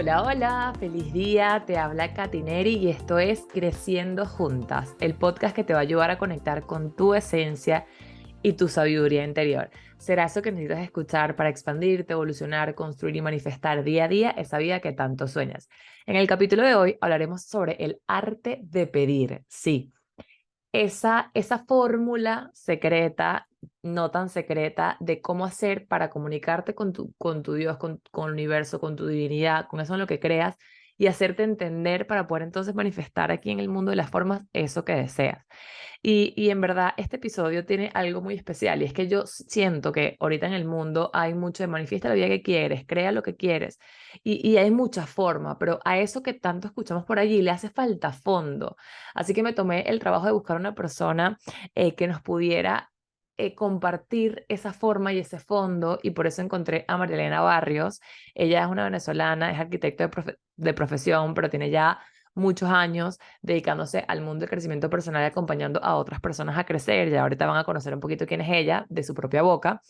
Hola, hola, feliz día, te habla Katineri y esto es Creciendo Juntas, el podcast que te va a ayudar a conectar con tu esencia y tu sabiduría interior. Será eso que necesitas escuchar para expandirte, evolucionar, construir y manifestar día a día esa vida que tanto sueñas. En el capítulo de hoy hablaremos sobre el arte de pedir. Sí, esa fórmula secreta, no tan secreta, de cómo hacer para comunicarte con tu Dios, con el universo, con tu divinidad, con eso en lo que creas, y hacerte entender para poder entonces manifestar aquí en el mundo de las formas eso que deseas. Y en verdad, este episodio tiene algo muy especial y es que yo siento que ahorita en el mundo hay mucho de manifiesta la vida que quieres, crea lo que quieres y hay mucha forma, pero a eso que tanto escuchamos por allí le hace falta fondo. Así que me tomé el trabajo de buscar una persona que nos pudiera compartir esa forma y ese fondo y por eso encontré a María Elena Barrios. Ella es una venezolana, es arquitecto de profesión, pero tiene ya muchos años dedicándose al mundo del crecimiento personal y acompañando a otras personas a crecer. Ya ahorita van a conocer un poquito quién es ella de su propia boca,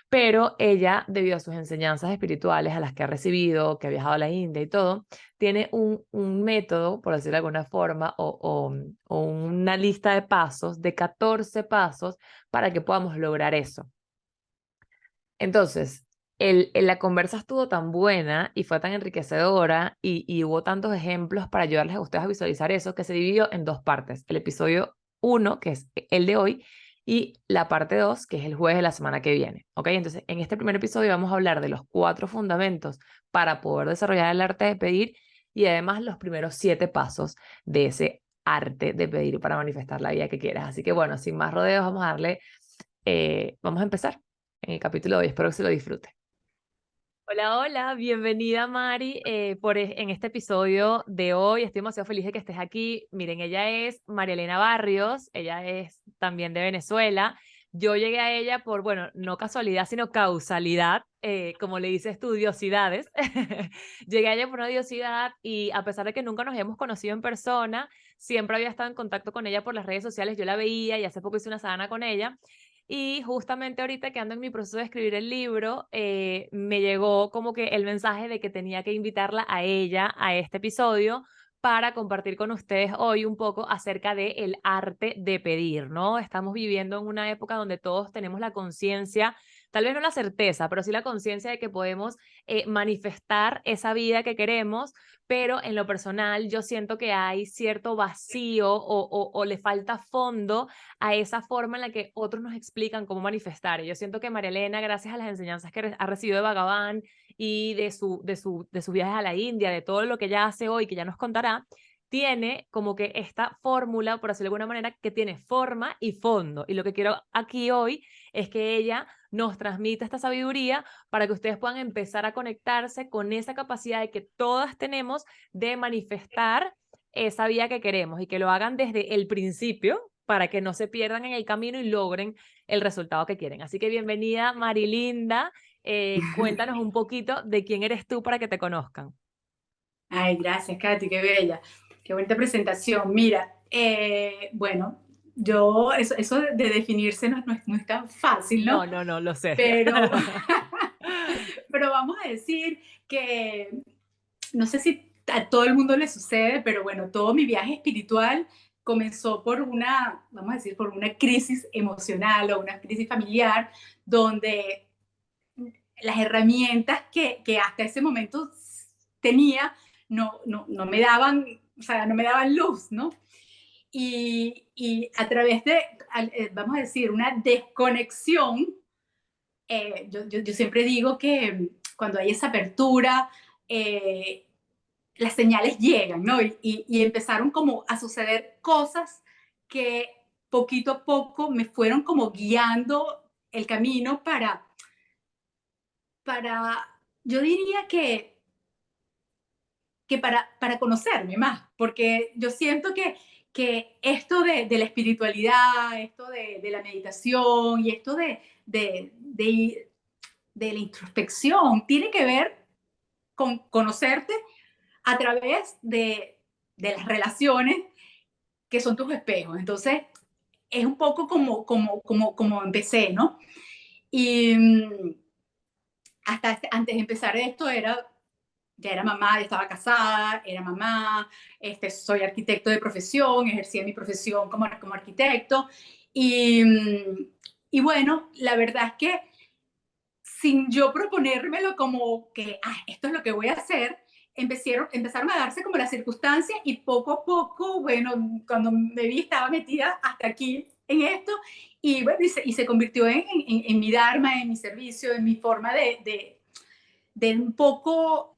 pero ella, debido a sus enseñanzas espirituales a las que ha recibido, que ha viajado a la India y todo, tiene un método, por decirlo de alguna forma, o una lista de pasos, de 14 pasos, para que podamos lograr eso. Entonces, la conversa estuvo tan buena y fue tan enriquecedora y hubo tantos ejemplos para ayudarles a ustedes a visualizar eso que se dividió en dos partes. El episodio uno, que es el de hoy, y la parte 2, que es el jueves de la semana que viene. ¿Ok? Entonces, en este primer episodio vamos a hablar de los 4 fundamentos para poder desarrollar el arte de pedir y además los primeros 7 pasos de ese arte de pedir para manifestar la vida que quieras. Así que bueno, sin más rodeos, vamos a darle, vamos a empezar en el capítulo de hoy. Espero que se lo disfrute. Hola, hola, bienvenida Mari en este episodio de hoy. Estoy demasiado feliz de que estés aquí. Miren, ella es María Elena Barrios, ella es también de Venezuela. Yo llegué a ella por, bueno, no casualidad, sino causalidad, como le dice estudiosidades. Llegué a ella por una diosidad y a pesar de que nunca nos habíamos conocido en persona, siempre había estado en contacto con ella por las redes sociales. Yo la veía y hace poco hice una sadhana con ella. Y justamente ahorita que ando en mi proceso de escribir el libro, me llegó como que el mensaje de que tenía que invitarla a ella a este episodio para compartir con ustedes hoy un poco acerca de el arte de pedir, ¿no? Estamos viviendo en una época donde todos tenemos la conciencia, tal vez no la certeza, pero sí la conciencia de que podemos manifestar esa vida que queremos, pero en lo personal yo siento que hay cierto vacío o le falta fondo a esa forma en la que otros nos explican cómo manifestar. Y yo siento que María Elena, gracias a las enseñanzas que ha recibido de Bhagavan y de sus viajes a la India, de todo lo que ella hace hoy, que ya nos contará, tiene como que esta fórmula, por decirlo de alguna manera, que tiene forma y fondo. Y lo que quiero aquí hoy es que ella nos transmita esta sabiduría para que ustedes puedan empezar a conectarse con esa capacidad de que todas tenemos de manifestar esa vida que queremos y que lo hagan desde el principio para que no se pierdan en el camino y logren el resultado que quieren. Así que bienvenida, Marilinda. Cuéntanos un poquito de quién eres tú para que te conozcan. Ay, gracias, Katy, qué bella, qué bonita presentación. Mira, bueno, eso de definirse no es tan fácil, No, ¿no? no, no, lo sé. Pero, pero vamos a decir que, no sé si a todo el mundo le sucede, pero bueno, todo mi viaje espiritual comenzó por vamos a decir, por una crisis emocional o una crisis familiar, donde las herramientas que hasta ese momento tenía no me daban, o sea, no me daban luz, ¿no? Y a través de, vamos a decir, una desconexión, yo siempre digo que cuando hay esa apertura, eh, las señales llegan, ¿no? Y empezaron como a suceder cosas que poquito a poco me fueron como guiando el camino para yo diría que para conocerme más, porque yo siento que esto de la espiritualidad, esto de la meditación y esto de la introspección tiene que ver con conocerte a través de las relaciones que son tus espejos. Entonces, es un poco como empecé, ¿no? Y hasta antes de empezar esto era ya era mamá, ya estaba casada, era mamá, soy arquitecto de profesión, ejercía mi profesión como arquitecto. Y, y bueno, la verdad es que sin yo proponérmelo como que, esto es lo que voy a hacer, empezaron a darse como las circunstancias y poco a poco, bueno, cuando me vi estaba metida hasta aquí en esto y bueno, y se convirtió en mi dharma, en mi servicio, en mi forma de un poco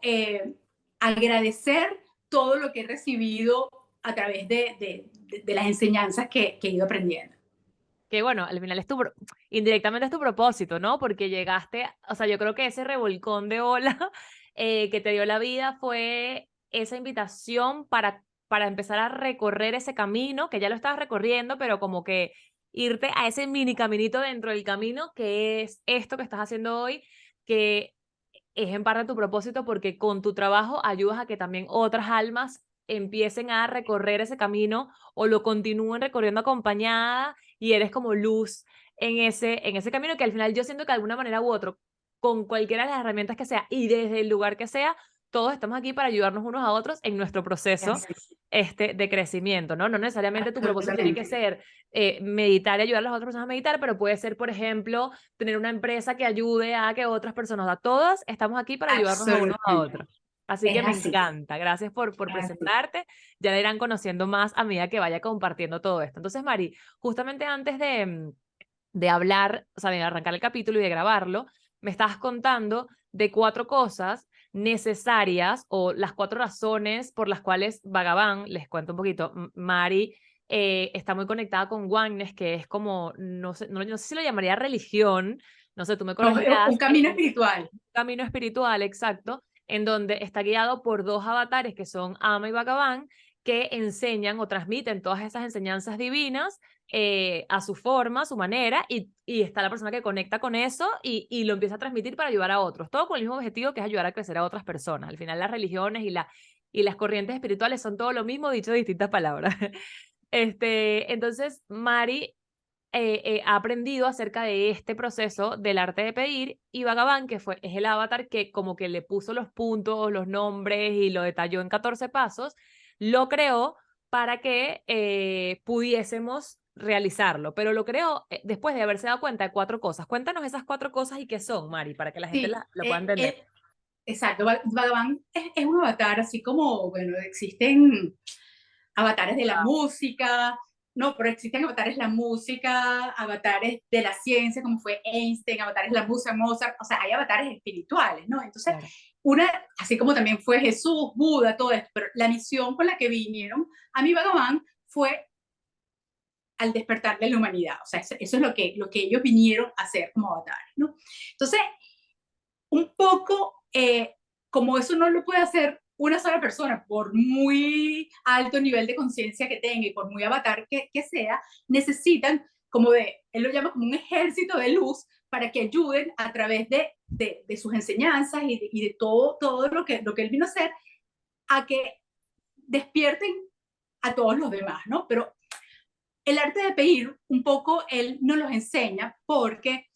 agradecer todo lo que he recibido a través de las enseñanzas que he ido aprendiendo. Que bueno, al final es indirectamente es tu propósito, ¿no? Porque llegaste, o sea, yo creo que ese revolcón de ola que te dio la vida fue esa invitación para empezar a recorrer ese camino, que ya lo estabas recorriendo, pero como que irte a ese mini caminito dentro del camino, que es esto que estás haciendo hoy, que es en parte tu propósito porque con tu trabajo ayudas a que también otras almas empiecen a recorrer ese camino o lo continúen recorriendo acompañada y eres como luz en ese camino que al final yo siento que de alguna manera u otro, con cualquiera de las herramientas que sea y desde el lugar que sea, todos estamos aquí para ayudarnos unos a otros en nuestro proceso de crecimiento, ¿no? No necesariamente tu propósito tiene que Absolutamente. ser meditar y ayudar a las otras personas a meditar, pero puede ser, por ejemplo, tener una empresa que ayude a que otras personas, a todas, estamos aquí para ayudarnos a unos a Absolutamente. otros. Así que Es me así. encanta. Gracias por Es así. presentarte. Ya la irán conociendo más a medida que vaya compartiendo todo esto. Entonces, Mari, justamente antes de hablar, o sea, de arrancar el capítulo y de grabarlo, me estabas contando de 4 cosas necesarias o las 4 razones por las cuales Bhagavan, les cuento un poquito, Mari está muy conectada con Oneness, que es como, no sé si lo llamaría religión, no sé, tú me No, un corregirás, camino espiritual. camino espiritual, exacto, en donde está guiado por 2 avatares que son Ama y Bhagavan, que enseñan o transmiten todas esas enseñanzas divinas a su forma, a su manera, y está la persona que conecta con eso y lo empieza a transmitir para ayudar a otros, todo con el mismo objetivo que es ayudar a crecer a otras personas. Al final las religiones y las corrientes espirituales son todo lo mismo, dicho de distintas palabras. Entonces, Mari ha aprendido acerca de este proceso del arte de pedir y Bhagavan, es el avatar que como que le puso los puntos, los nombres y lo detalló en 14 pasos, lo creó para que pudiésemos realizarlo, pero lo creó después de haberse dado cuenta de 4 cosas. Cuéntanos esas 4 cosas y qué son, Mari, para que la gente Sí, lo pueda entender. exacto. Bhagavan es un avatar, así como, bueno, existen avatares de la música, no, pero existen avatares de la música, avatares de la ciencia, como fue Einstein, avatares de la música, Mozart, o sea, hay avatares espirituales, ¿no? Entonces, Claro. una, así como también fue Jesús, Buda, todo esto, pero la misión con la que vinieron a mi Bhagavan fue al despertar de la humanidad, o sea, eso es lo que ellos vinieron a hacer como avatares, ¿no? Entonces, un poco, como eso no lo puede hacer una sola persona, por muy alto nivel de conciencia que tenga y por muy avatar que sea, necesitan como él lo llama como un ejército de luz para que ayuden a través de sus enseñanzas y de todo lo que él vino a hacer, a que despierten a todos los demás, ¿no? Pero el arte de pedir, un poco, él nos los enseña porque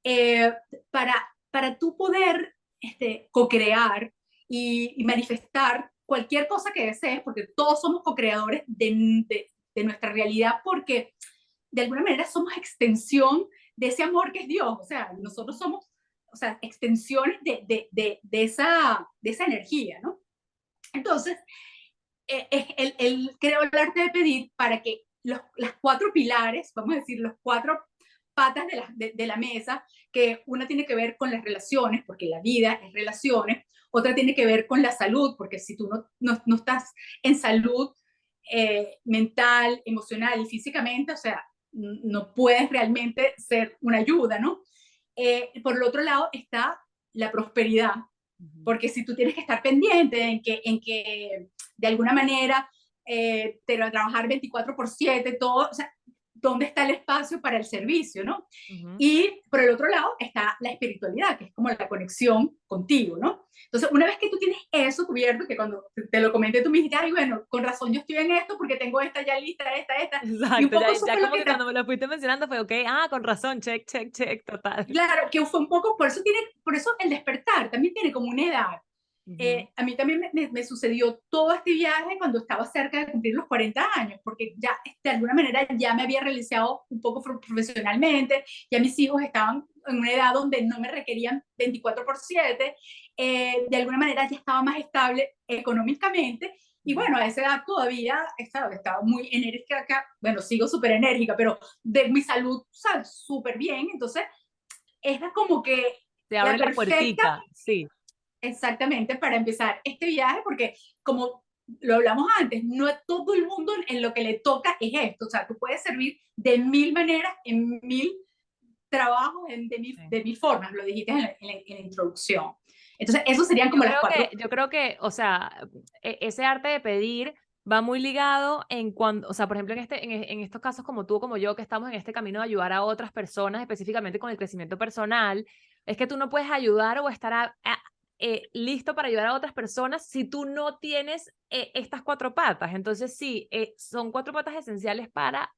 eh, para, para tú poder co-crear y manifestar cualquier cosa que desees, porque todos somos co-creadores de nuestra realidad, porque de alguna manera somos extensión de ese amor que es Dios, o sea, nosotros somos, o sea, extensiones de esa energía, ¿no? Entonces, él creó el arte de pedir para que las 4 pilares, vamos a decir, los 4 patas de la mesa, que una tiene que ver con las relaciones, porque la vida es relaciones, otra tiene que ver con la salud, porque si tú no estás en salud mental, emocional y físicamente, o sea, no puedes realmente ser una ayuda, ¿no? Por el otro lado está la prosperidad, Ujú. porque si tú tienes que estar pendiente en que de alguna manera te va a trabajar 24/7, todo, o sea, ¿dónde está el espacio para el servicio, no? Ujú. Y por el otro lado está la espiritualidad, que es como la conexión contigo, ¿no? Entonces, una vez que tú tienes eso cubierto, que cuando te lo comenté, tú me dijiste, ay, bueno, con razón yo estoy en esto porque tengo esta ya lista, esta, y un Exacto, poco ya, eso ya fue lo como que que cuando me lo fuiste mencionando fue, ok, con razón, check, check, check, total. claro, que fue un poco, por eso el despertar también tiene como una edad. Ujú. A mí también me sucedió todo este viaje cuando estaba cerca de cumplir los 40 años, porque ya de alguna manera ya me había realizado un poco profesionalmente, ya mis hijos estaban en una edad donde no me requerían 24/7, de alguna manera ya estaba más estable económicamente, y bueno, a esa edad todavía estaba muy enérgica, bueno, sigo súper enérgica, pero de mi salud, súper bien, entonces era como que Te la abre la perfecta. puertica, sí. Exactamente, para empezar este viaje, porque como lo hablamos antes, no es todo el mundo en lo que le toca es esto, o sea, tú puedes servir de mil maneras, en mil trabajos, Sí. de mil formas, lo dijiste en la introducción. Entonces, esos serían como las cuatro. Yo creo que, o sea, ese arte de pedir va muy ligado en cuando, o sea, por ejemplo, en estos casos como tú, como yo, que estamos en este camino de ayudar a otras personas, específicamente con el crecimiento personal, es que tú no puedes ayudar o estar listo para ayudar a otras personas si tú no tienes estas cuatro patas. Entonces, sí, son cuatro patas esenciales para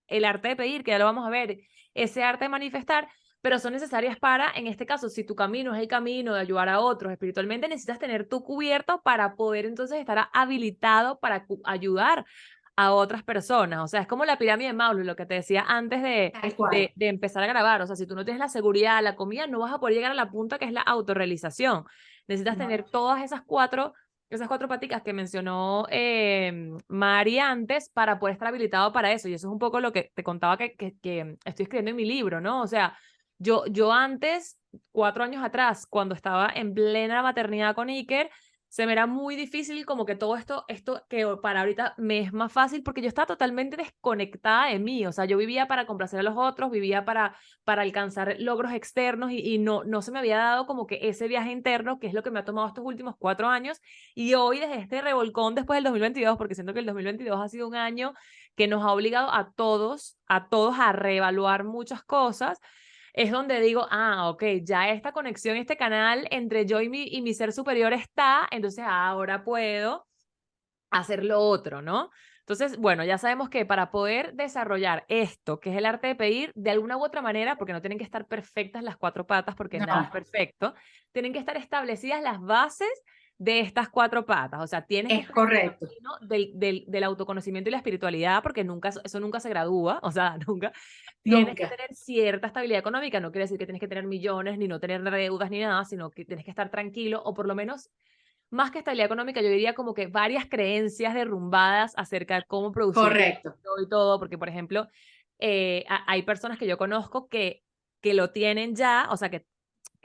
el arte de pedir, que ya lo vamos a ver, ese arte de manifestar, pero son necesarias para, en este caso, si tu camino es el camino de ayudar a otros espiritualmente, necesitas tener tu cubierto para poder entonces estar habilitado para ayudar a otras personas. O sea, es como la pirámide de Maslow, lo que te decía antes Tal cual. de empezar a grabar. O sea, si tú no tienes la seguridad, la comida, no vas a poder llegar a la punta que es la autorrealización. Necesitas No, tener todas esas cuatro paticas que mencionó Mari antes para poder estar habilitado para eso. Y eso es un poco lo que te contaba que estoy escribiendo en mi libro, ¿no? O sea, yo antes, 4 años atrás, cuando estaba en plena maternidad con Iker, se me era muy difícil como que todo esto que para ahorita me es más fácil porque yo estaba totalmente desconectada de mí, o sea, yo vivía para complacer a los otros, vivía para alcanzar logros externos y no se me había dado como que ese viaje interno, que es lo que me ha tomado estos últimos 4 años, y hoy desde este revolcón después del 2022, porque siento que el 2022 ha sido un año que nos ha obligado a todos a reevaluar muchas cosas, es donde digo, ok, ya esta conexión, este canal entre yo y mi ser superior está, entonces ahora puedo hacer lo otro, ¿no? Entonces, bueno, ya sabemos que para poder desarrollar esto, que es el arte de pedir, de alguna u otra manera, porque no tienen que estar perfectas las cuatro patas, porque nada es no, perfecto, tienen que estar establecidas las bases de estas cuatro patas. O sea, tienes que es estar en el correcto. camino del autoconocimiento y la espiritualidad, porque nunca, eso nunca se gradúa, o sea, nunca. Tienes que Nunca. tener cierta estabilidad económica, no quiere decir que tienes que tener millones, ni no tener deudas, ni nada, sino que tienes que estar tranquilo, o por lo menos más que estabilidad económica, yo diría como que varias creencias derrumbadas acerca de cómo producir Correcto. dinero y todo, porque, por ejemplo, hay personas que yo conozco que lo tienen ya, o sea, que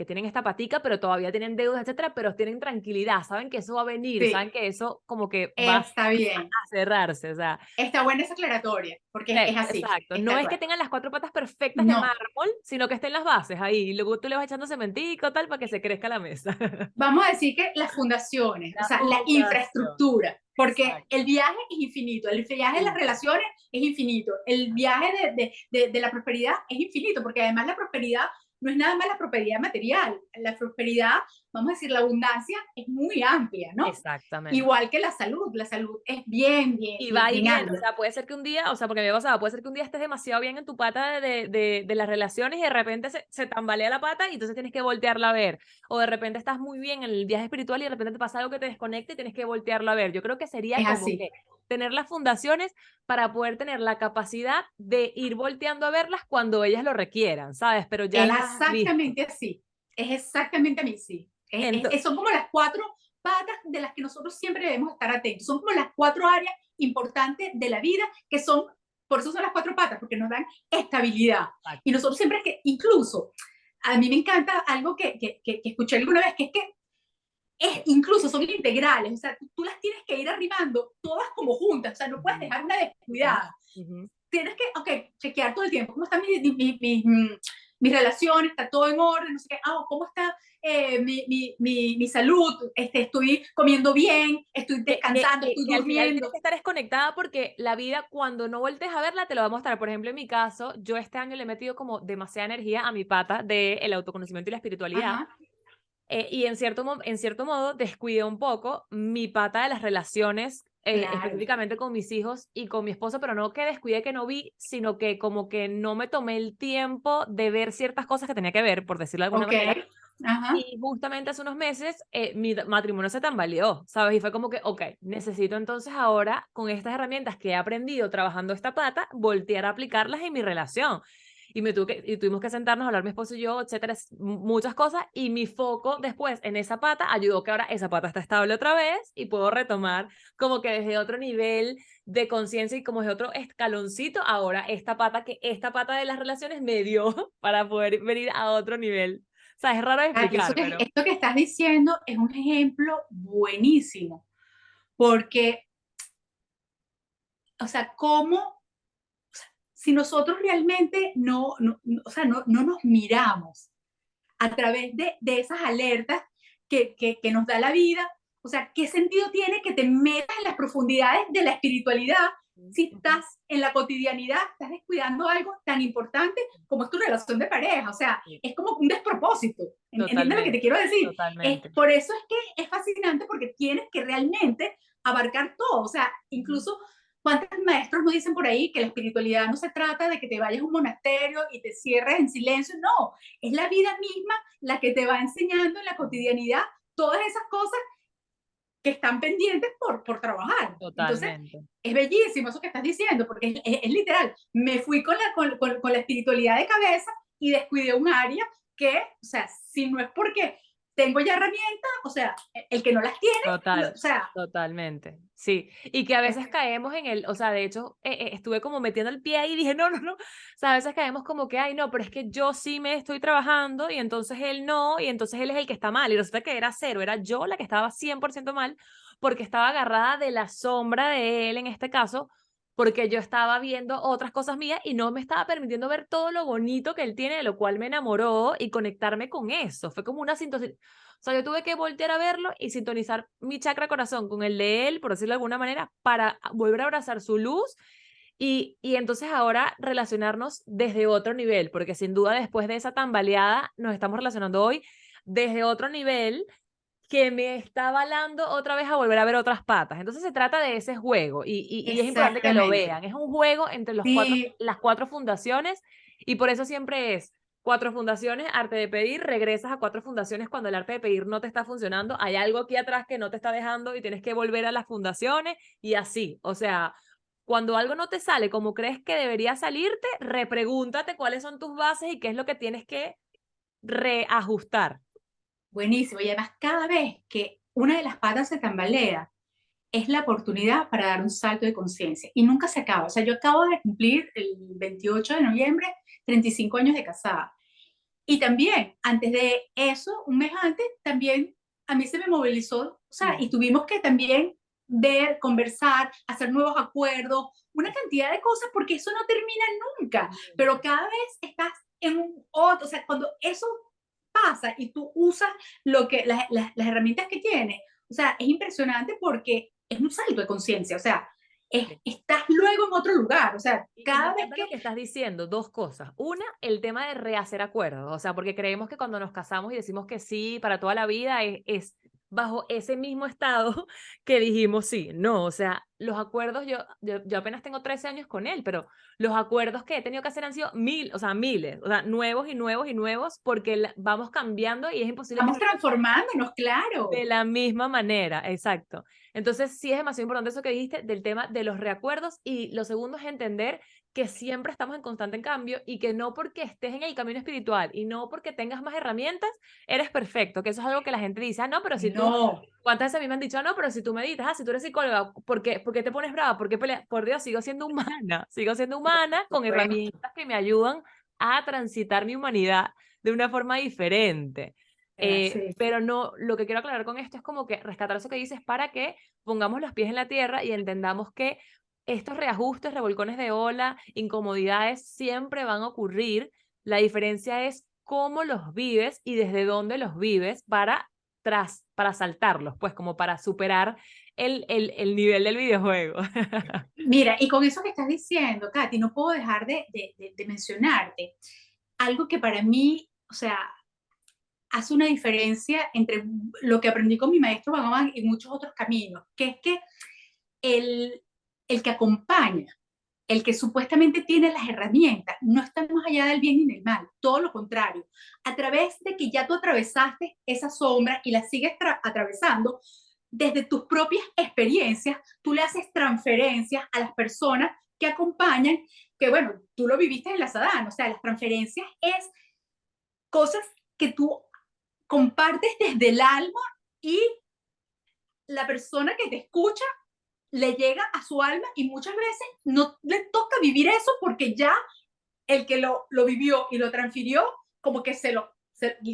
tienen esta patica, pero todavía tienen deudas, etcétera, pero tienen tranquilidad, saben que eso va a venir, Sí, saben que eso como que va está bien. a cerrarse, o sea, Está buena esa aclaratoria, porque es así, exacto. es No tal es que cual. tengan las cuatro patas perfectas de No, mármol, sino que estén las bases ahí, y luego tú le vas echando cementico, tal, para que se crezca la mesa. vamos a decir que las fundaciones, o La sea, la fundación. infraestructura, porque Exacto. el viaje es infinito, el viaje de las Súper. relaciones es infinito, el viaje de la prosperidad es infinito, porque además la prosperidad no es nada más la prosperidad material, la prosperidad, vamos a decir, la abundancia es muy amplia, ¿no? Exactamente. Igual que la salud es bien, bien, Y bien, va y bien viene, o amplia. sea, puede ser que un día, o sea, porque me ha pasado, puede ser que un día estés demasiado bien en tu pata de las relaciones y de repente se tambalea la pata y entonces tienes que voltearla a ver. O de repente estás muy bien en el viaje espiritual y de repente te pasa algo que te desconecta y tienes que voltearlo a ver. Yo creo que sería Es como así, que tener las fundaciones para poder tener la capacidad de ir volteando a verlas cuando ellas lo requieran, ¿sabes? Pero ya es las has visto. exactamente así, es exactamente así. Son como las cuatro patas de las que nosotros siempre debemos estar atentos. Son como las cuatro áreas importantes de la vida que son, por eso son las cuatro patas, porque nos dan estabilidad. Y Exacto. nosotros siempre que, incluso, a mí me encanta algo que escuché alguna vez, que es que incluso son integrales, o sea, tú las tienes que ir arribando todas como juntas, o sea, no puedes Ujú, dejar una ujú, descuidada. ujú. Tienes que, ok, chequear todo el tiempo, cómo están mis relaciones, está todo en orden, no sé qué, cómo está mi salud, estoy comiendo bien, estoy descansando, estoy Que al final tienes durmiendo. que estar desconectada porque la vida cuando no voltees a verla te lo va a mostrar. Por ejemplo, en mi caso, yo este año le he metido como demasiada energía a mi pata del autoconocimiento y la espiritualidad. Ajá, Y en cierto modo descuidé un poco mi pata de las relaciones, claro, específicamente con mis hijos y con mi esposo, pero no que descuidé que no vi, sino que como que no me tomé el tiempo de ver ciertas cosas que tenía que ver, por decirlo de alguna ok, manera, Ajá. Y justamente hace unos meses mi matrimonio se tambaleó, ¿sabes? Y fue como que, ok, necesito entonces ahora, con estas herramientas que he aprendido trabajando esta pata, voltear a aplicarlas en mi relación. Y tuvimos que sentarnos a hablar mi esposo y yo, etcétera, muchas cosas. Y mi foco después en esa pata ayudó que ahora esa pata está estable otra vez y puedo retomar como que desde otro nivel de conciencia y como desde otro escaloncito, ahora esta pata de las relaciones me dio para poder venir a otro nivel. O sea, es raro de Katy, explicar, pero esto que estás diciendo es un ejemplo buenísimo, porque, o sea, cómo, si nosotros realmente o sea, no nos miramos a través de esas alertas que nos da la vida, o sea, ¿qué sentido tiene que te metas en las profundidades de la espiritualidad si ujú, estás en la cotidianidad, estás descuidando algo tan importante como es tu relación de pareja? O sea, sí, es como un despropósito. ¿Entiendes lo que te totalmente, quiero decir? totalmente. Por eso es que es fascinante, porque tienes que realmente abarcar todo. O sea, Ujú. incluso ¿cuántos maestros nos dicen por ahí que la espiritualidad no se trata de que te vayas a un monasterio y te cierres en silencio? No, es la vida misma la que te va enseñando en la cotidianidad todas esas cosas que están pendientes por trabajar. Entonces, Totalmente. es bellísimo eso que estás diciendo, porque es literal. Me fui con la espiritualidad de cabeza y descuidé un área que, o sea, si no es porque tengo ya herramientas, o sea, el que no las tiene, Total, o sea, totalmente. Sí, y que a veces caemos en el, o sea, de hecho, estuve como metiendo el pie ahí y dije, no, no, no. O sea, a veces caemos como que, ay, no, pero es que yo sí me estoy trabajando y entonces él no, y entonces él es el que está mal. Y resulta que era cero, era yo la que estaba 100% mal porque estaba agarrada de la sombra de él en este caso, porque yo estaba viendo otras cosas mías y no me estaba permitiendo ver todo lo bonito que él tiene, de lo cual me enamoró y conectarme con eso. Fue como una sintonía. O sea, yo tuve que voltear a verlo y sintonizar mi chakra corazón con el de él, por decirlo de alguna manera, para volver a abrazar su luz y entonces ahora relacionarnos desde otro nivel, porque sin duda después de esa tambaleada nos estamos relacionando hoy desde otro nivel que me está avalando otra vez a volver a ver otras patas. Entonces se trata de ese juego y es importante que lo exactamente. vean. Es un juego entre Sí, las cuatro fundaciones y por eso siempre es cuatro fundaciones, arte de pedir, regresas a cuatro fundaciones cuando el arte de pedir no te está funcionando, hay algo aquí atrás que no te está dejando y tienes que volver a las fundaciones y así. O sea, cuando algo no te sale como crees que debería salirte, repregúntate cuáles son tus bases y qué es lo que tienes que reajustar. buenísimo. Y además, cada vez que una de las patas se tambalea, es la oportunidad para dar un salto de conciencia y nunca se acaba. O sea, yo acabo de cumplir el 28 de noviembre 35 años de casada. Y también, antes de eso, un mes antes, también a mí se me movilizó, o sea, y Sí. tuvimos que también ver, conversar, hacer nuevos acuerdos, una cantidad de cosas, porque eso no termina nunca, pero cada vez estás en un otro, o sea, cuando eso pasa y tú usas las herramientas que tienes, o sea, es impresionante porque es un salto de conciencia, o sea, Sí. estás luego en otro lugar, o sea, Y me cada vez encanta que lo que estás diciendo, dos cosas. Una, el tema de rehacer acuerdos, o sea, porque creemos que cuando nos casamos y decimos que sí para toda la vida es bajo ese mismo estado que dijimos sí. No, o sea, los acuerdos, yo apenas tengo 13 años con él, pero los acuerdos que he tenido que hacer han sido o sea, miles, o sea, nuevos y nuevos y nuevos, porque vamos cambiando y es imposible que vamos transformándonos, de claro. la misma manera, exacto. Entonces, sí es demasiado importante eso que dijiste del tema de los reacuerdos y lo segundo es entender que siempre estamos en constante cambio y que no porque estés en el camino espiritual y no porque tengas más herramientas, eres perfecto, que eso es algo que la gente dice, ah, no, pero si tú, No, ¿cuántas veces a mí me han dicho, ah, no, pero si tú meditas, ah, si tú eres psicóloga, por qué te pones brava? ¿Por qué peleas? Por Dios, sigo siendo humana con bueno, herramientas que me ayudan a transitar mi humanidad de una forma diferente. sí. Pero no, lo que quiero aclarar con esto es como que rescatar eso que dices para que pongamos los pies en la tierra y entendamos que estos reajustes, revolcones de ola, incomodidades siempre van a ocurrir. La diferencia es cómo los vives y desde dónde los vives para saltarlos, pues como para superar el nivel del videojuego. Mira, y con eso que estás diciendo, Katy, no puedo dejar de mencionarte algo que para mí, o sea, hace una diferencia entre lo que aprendí con mi maestro Bhagavan y muchos otros caminos, que es que el, el que acompaña, el que supuestamente tiene las herramientas, no está más allá del bien y del mal, todo lo contrario. A través de que ya tú atravesaste esa sombra y la sigues atravesando, desde tus propias experiencias, tú le haces transferencias a las personas que acompañan, que bueno, tú lo viviste en la Sadán, o sea, las transferencias es cosas que tú compartes desde el alma y la persona que te escucha le llega a su alma y muchas veces no le toca vivir eso porque ya el que lo vivió y lo transfirió, como que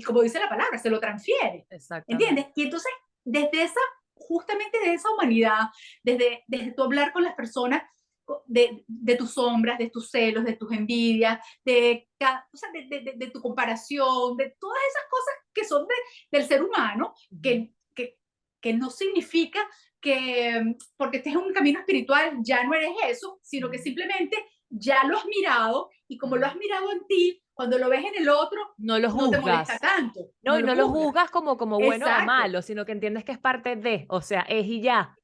como dice la palabra, se lo transfiere. ¿Entiendes? Exactamente. Y entonces, desde esa, justamente de esa humanidad, desde tu hablar con las personas, de tus sombras, de tus celos, de tus envidias, o sea, de tu comparación, de todas esas cosas que son del ser humano, que no significa que porque estés en un camino espiritual ya no eres eso, sino que simplemente ya lo has mirado y como lo has mirado en ti, cuando lo ves en el otro, No lo no te molesta juzgas. tanto, No, no y lo no lo juzgas. juzgas como bueno o Exacto. malo, sino que entiendes que es parte de, o sea, es y ya.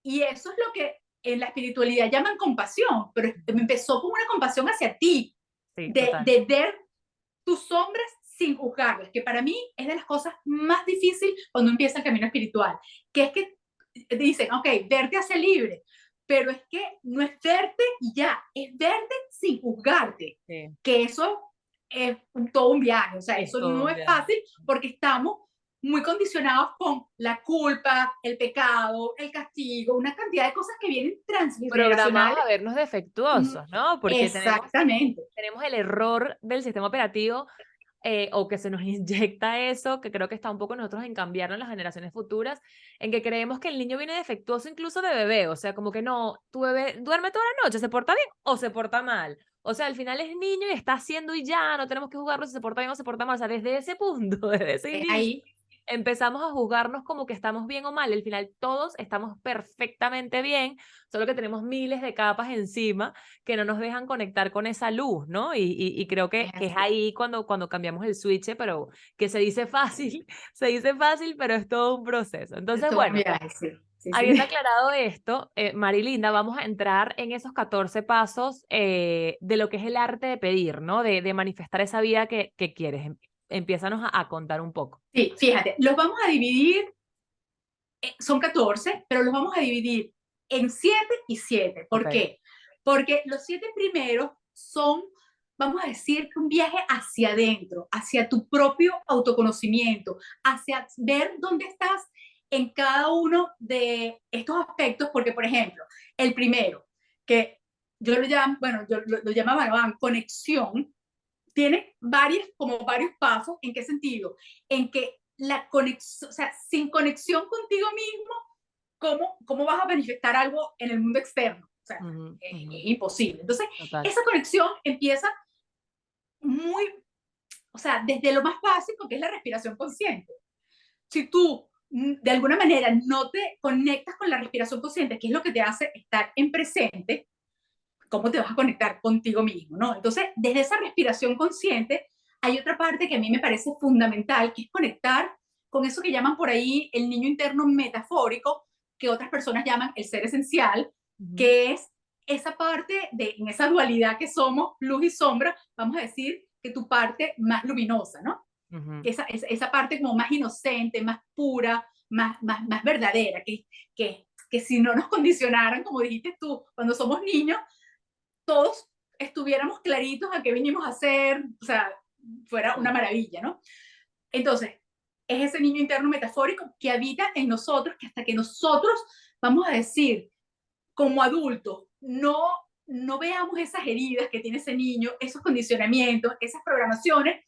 Y eso es lo que en la espiritualidad llaman compasión, pero me empezó con una compasión hacia ti, Sí, total. de ver tus sombras sin juzgarlas, que para mí es de las cosas más difíciles cuando empieza el camino espiritual, que es que dicen, ok, verte hace libre, pero es que no es verte y ya, es verte sin juzgarte, Sí, que eso es todo un viaje, o sea, es eso todo no un es viaje. fácil porque estamos muy condicionados con la culpa, el pecado, el castigo, una cantidad de cosas que vienen Programados transgeneracionales. a vernos defectuosos, ¿no? Porque Exactamente. tenemos el error del sistema operativo o que se nos inyecta eso, que creo que está un poco nosotros en cambiarlo en las generaciones futuras, en que creemos que el niño viene defectuoso incluso de bebé, o sea, como que no, tu bebé duerme toda la noche, ¿se porta bien o se porta mal? O sea, al final es niño y está haciendo y ya, no tenemos que jugarlo si se porta bien o se porta mal, o sea, desde ese punto, desde ese inicio Ahí empezamos a juzgarnos como que estamos bien o mal. Al final todos estamos perfectamente bien, solo que tenemos miles de capas encima que no nos dejan conectar con esa luz, ¿no? Y creo es que es así. ahí cuando cambiamos el switch, pero que se dice fácil, se dice fácil, pero es todo un proceso. Es Entonces, todo un bueno. viaje, sí. Sí, sí. Habiendo aclarado esto, Marilinda, vamos a entrar en esos 14 pasos de lo que es el arte de pedir, ¿no? De manifestar esa vida que quieres. Empiézanos a contar un poco. Sí, fíjate, los vamos a dividir, son 14, pero los vamos a dividir en 7 y 7. Ok. ¿Por qué? Porque los 7 primeros son, vamos a decir, un viaje hacia adentro, hacia tu propio autoconocimiento, hacia ver dónde estás en cada uno de estos aspectos, porque, por ejemplo, el primero, que yo lo llamo, bueno, yo lo llamaba conexión, tiene como varios pasos. ¿En qué sentido? En que la conexión, o sea, sin conexión contigo mismo, ¿cómo vas a manifestar algo en el mundo externo? O sea, Ujú, ujú. es imposible. Entonces, Total. esa conexión empieza muy, o sea, desde lo más básico, que es la respiración consciente. Si tú de alguna manera no te conectas con la respiración consciente, que es lo que te hace estar en presente, ¿cómo te vas a conectar contigo mismo? ¿No? Entonces, desde esa respiración consciente, hay otra parte que a mí me parece fundamental, que es conectar con eso que llaman por ahí el niño interno metafórico, que otras personas llaman el ser esencial, Ujú, que es esa parte en esa dualidad que somos, luz y sombra, vamos a decir que tu parte más luminosa, ¿no? ujú. Esa parte como más inocente, más pura, más verdadera, que si no nos condicionaran, como dijiste tú, cuando somos niños, todos estuviéramos claritos a qué vinimos a hacer, o sea, fuera una Sí. maravilla, ¿no? Entonces, es ese niño interno metafórico que habita en nosotros, que hasta que nosotros, vamos a decir, como adultos, no veamos esas heridas que tiene ese niño, esos condicionamientos, esas programaciones,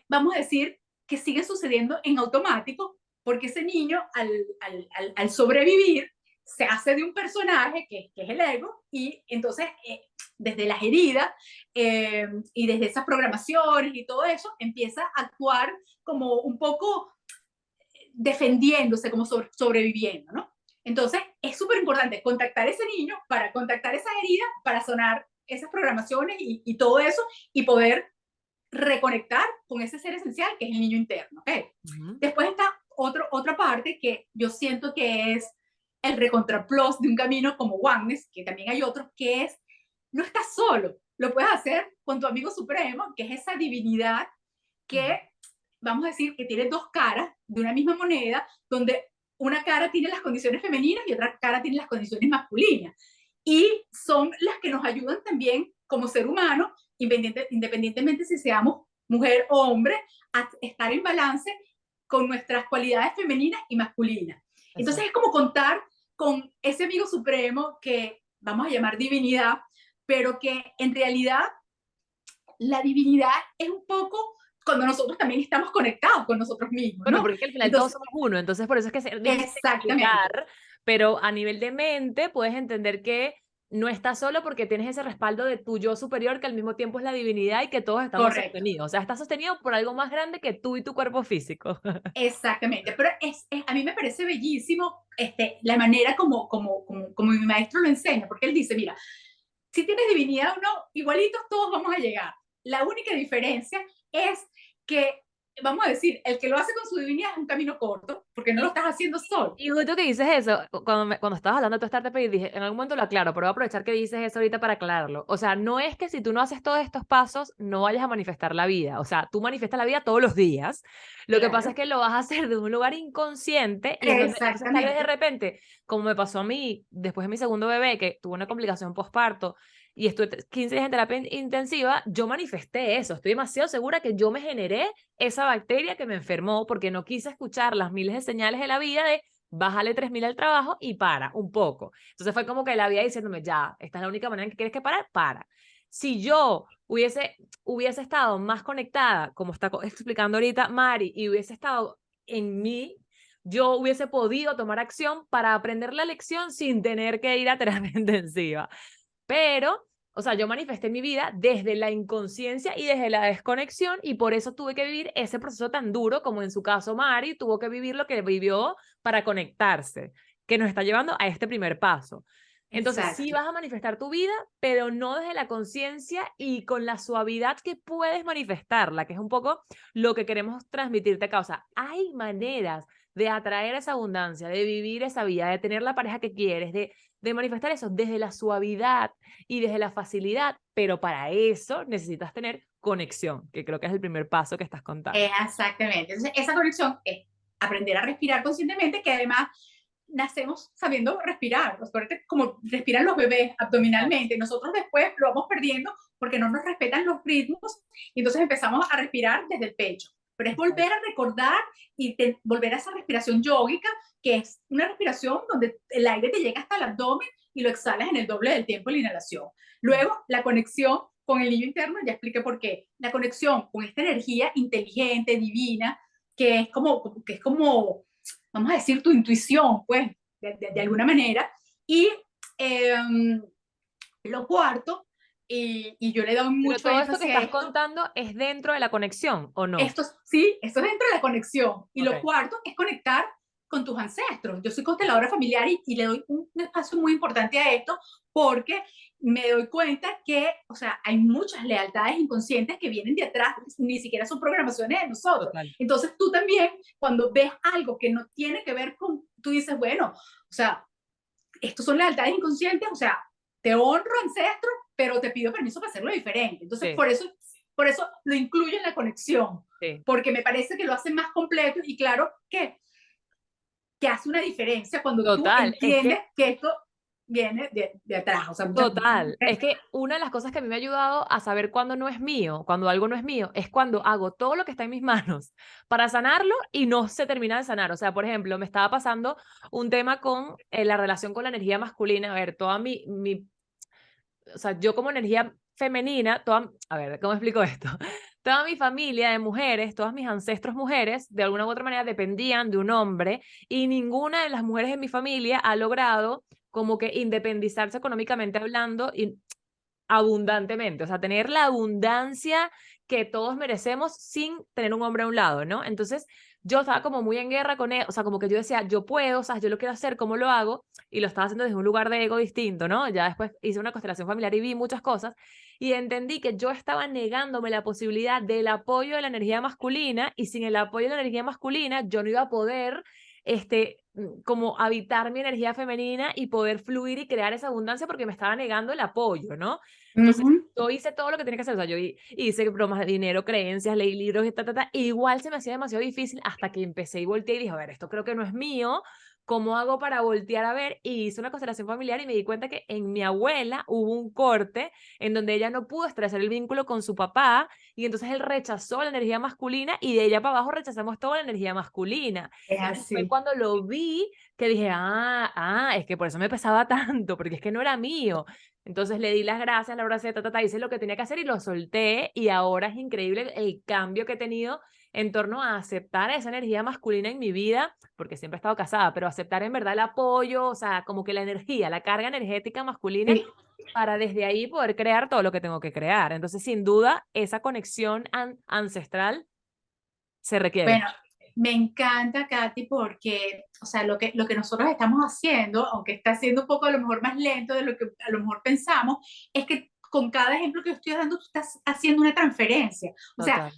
vamos a decir que siguen sucediendo en automático, porque ese niño al sobrevivir se hace de un personaje que es el ego y entonces desde las heridas y desde esas programaciones y todo eso empieza a actuar como un poco defendiéndose, como sobreviviendo, ¿no? Entonces es súper importante contactar a ese niño para contactar esas heridas, para sonar esas programaciones y todo eso y poder reconectar con ese ser esencial que es el niño interno. ¿Okay? Ujú. Después está otra parte que yo siento que es el recontraplus de un camino como Oneness, que también hay otros, que es no estás solo, lo puedes hacer con tu amigo supremo, que es esa divinidad que, vamos a decir, que tiene dos caras de una misma moneda, donde una cara tiene las condiciones femeninas y otra cara tiene las condiciones masculinas. Y son las que nos ayudan también como ser humano, independientemente si seamos mujer o hombre, a estar en balance con nuestras cualidades femeninas y masculinas. Entonces es como contar con ese amigo supremo que vamos a llamar divinidad, pero que en realidad la divinidad es un poco cuando nosotros también estamos conectados con nosotros mismos, Bueno, ¿no? porque al final todos Entonces, somos uno, entonces por eso es que es difícil de exactamente, explicar, pero a nivel de mente puedes entender que no estás solo porque tienes ese respaldo de tu yo superior que al mismo tiempo es la divinidad y que todos estamos correcto. sostenidos. O sea, estás sostenido por algo más grande que tú y tu cuerpo físico. Exactamente, pero a mí me parece bellísimo la manera como mi maestro lo enseña, porque él dice, mira, si tienes divinidad o no, igualitos todos vamos a llegar. La única diferencia es que, vamos a decir, el que lo hace con su divinidad es un camino corto, porque no lo estás haciendo solo. Y justo que dices eso, cuando estabas hablando de tu startup, y dije, en algún momento lo aclaro, pero voy a aprovechar que dices eso ahorita para aclararlo. O sea, no es que si tú no haces todos estos pasos, no vayas a manifestar la vida. O sea, tú manifiestas la vida todos los días. Lo que pasa es Claro, que lo vas a hacer de un lugar inconsciente y en donde, entonces tal vez de exactamente. repente, como me pasó a mí después de mi segundo bebé, que tuvo una complicación postparto, y estuve 15 días en terapia intensiva, yo manifesté eso. Estoy demasiado segura que yo me generé esa bacteria que me enfermó porque no quise escuchar las miles de señales de la vida de bájale 3.000 al trabajo y para un poco. Entonces fue como que la vida diciéndome, ya, esta es la única manera en que quieres que parar, para. Si yo hubiese estado más conectada, como está explicando ahorita Mari, y hubiese estado en mí, yo hubiese podido tomar acción para aprender la lección sin tener que ir a terapia intensiva. Pero, o sea, yo manifesté mi vida desde la inconsciencia y desde la desconexión y por eso tuve que vivir ese proceso tan duro como en su caso Mari tuvo que vivir lo que vivió para conectarse, que nos está llevando a este primer paso. Entonces, sí Exacto, vas a manifestar tu vida, pero no desde la conciencia y con la suavidad que puedes manifestarla, que es un poco lo que queremos transmitirte acá. O sea, hay maneras de atraer esa abundancia, de vivir esa vida, de tener la pareja que quieres, de manifestar eso desde la suavidad y desde la facilidad, pero para eso necesitas tener conexión, que creo que es el primer paso que estás contando. exactamente. Entonces, esa conexión es aprender a respirar conscientemente, que además nacemos sabiendo respirar, como respiran los bebés Exacto. abdominalmente, nosotros después lo vamos perdiendo porque no nos respetan los ritmos y entonces empezamos a respirar desde el pecho. Pero es Exacto. volver a recordar y volver a esa respiración yógica, que es una respiración donde el aire te llega hasta el abdomen y lo exhalas en el doble del tiempo de la inhalación. Luego, la conexión con el niño interno, ya expliqué por qué. La conexión con esta energía inteligente, divina, que es como vamos a decir, tu intuición, pues, de alguna manera. Y eh, lo cuarto, y yo le doy Pero mucho todo esto que énfasis a estás esto, contando es dentro de la conexión, ¿o no? esto sí, esto es dentro de la conexión. Y lo Ok. cuarto es conectar con tus ancestros. Yo soy consteladora familiar y le doy un espacio muy importante a esto porque me doy cuenta que, o sea, hay muchas lealtades inconscientes que vienen de atrás, ni siquiera son programaciones de nosotros. Total. Entonces tú también, cuando ves algo que no tiene que ver con, tú dices, bueno, o sea, estos son lealtades inconscientes, o sea, te honro ancestro, pero te pido permiso para hacerlo diferente. Entonces, Sí, por eso lo incluyo en la conexión, sí. porque me parece que lo hace más completo y claro que hace una diferencia cuando tú Total. Es que entiendes que esto viene de atrás. O sea, Total, es que una de las cosas que a mí me ha ayudado a saber cuándo no es mío, cuando algo no es mío, es cuando hago todo lo que está en mis manos para sanarlo y no se termina de sanar. O sea, por ejemplo, me estaba pasando un tema con la relación con la energía masculina. A ver, o sea, yo como energía femenina, a ver, ¿cómo explico esto? Toda mi familia de mujeres, todas mis ancestros mujeres, de alguna u otra manera dependían de un hombre y ninguna de las mujeres de mi familia ha logrado como que independizarse económicamente hablando y abundantemente, o sea, tener la abundancia que todos merecemos sin tener un hombre a un lado, ¿no? Entonces, yo estaba como muy en guerra con él, o sea, como que yo decía, yo puedo, o sea, yo lo quiero hacer, ¿cómo lo hago? Y lo estaba haciendo desde un lugar de ego distinto, ¿no? Ya después hice una constelación familiar y vi muchas cosas y entendí que yo estaba negándome la posibilidad del apoyo de la energía masculina y sin el apoyo de la energía masculina yo no iba a poder como habitar mi energía femenina y poder fluir y crear esa abundancia porque me estaba negando el apoyo, ¿no? Entonces, yo hice todo lo que tenía que hacer, o sea, yo hice bromas de dinero, creencias, leí libros y y igual se me hacía demasiado difícil hasta que empecé y volteé y dije, a ver, esto creo que no es mío, ¿cómo hago para voltear a ver? Y hice una constelación familiar y me di cuenta que en mi abuela hubo un corte en donde ella no pudo establecer el vínculo con su papá y entonces él rechazó la energía masculina y de ella para abajo rechazamos toda la energía masculina. Es Y fue así. cuando lo vi que dije, es que por eso me pesaba tanto, porque es que no era mío. Entonces le di las gracias, la abracé, hice lo que tenía que hacer y lo solté y ahora es increíble el cambio que he tenido en torno a aceptar esa energía masculina en mi vida, porque siempre he estado casada, pero aceptar en verdad el apoyo, o sea, como que la energía, la carga energética masculina, Sí. para desde ahí poder crear todo lo que tengo que crear. Entonces, sin duda, esa conexión ancestral se requiere. Bueno, me encanta, Katy, porque, o sea, lo que nosotros estamos haciendo, aunque está siendo un poco a lo mejor más lento de lo que a lo mejor pensamos, es que con cada ejemplo que yo estoy dando, tú estás haciendo una transferencia. O sea, Total.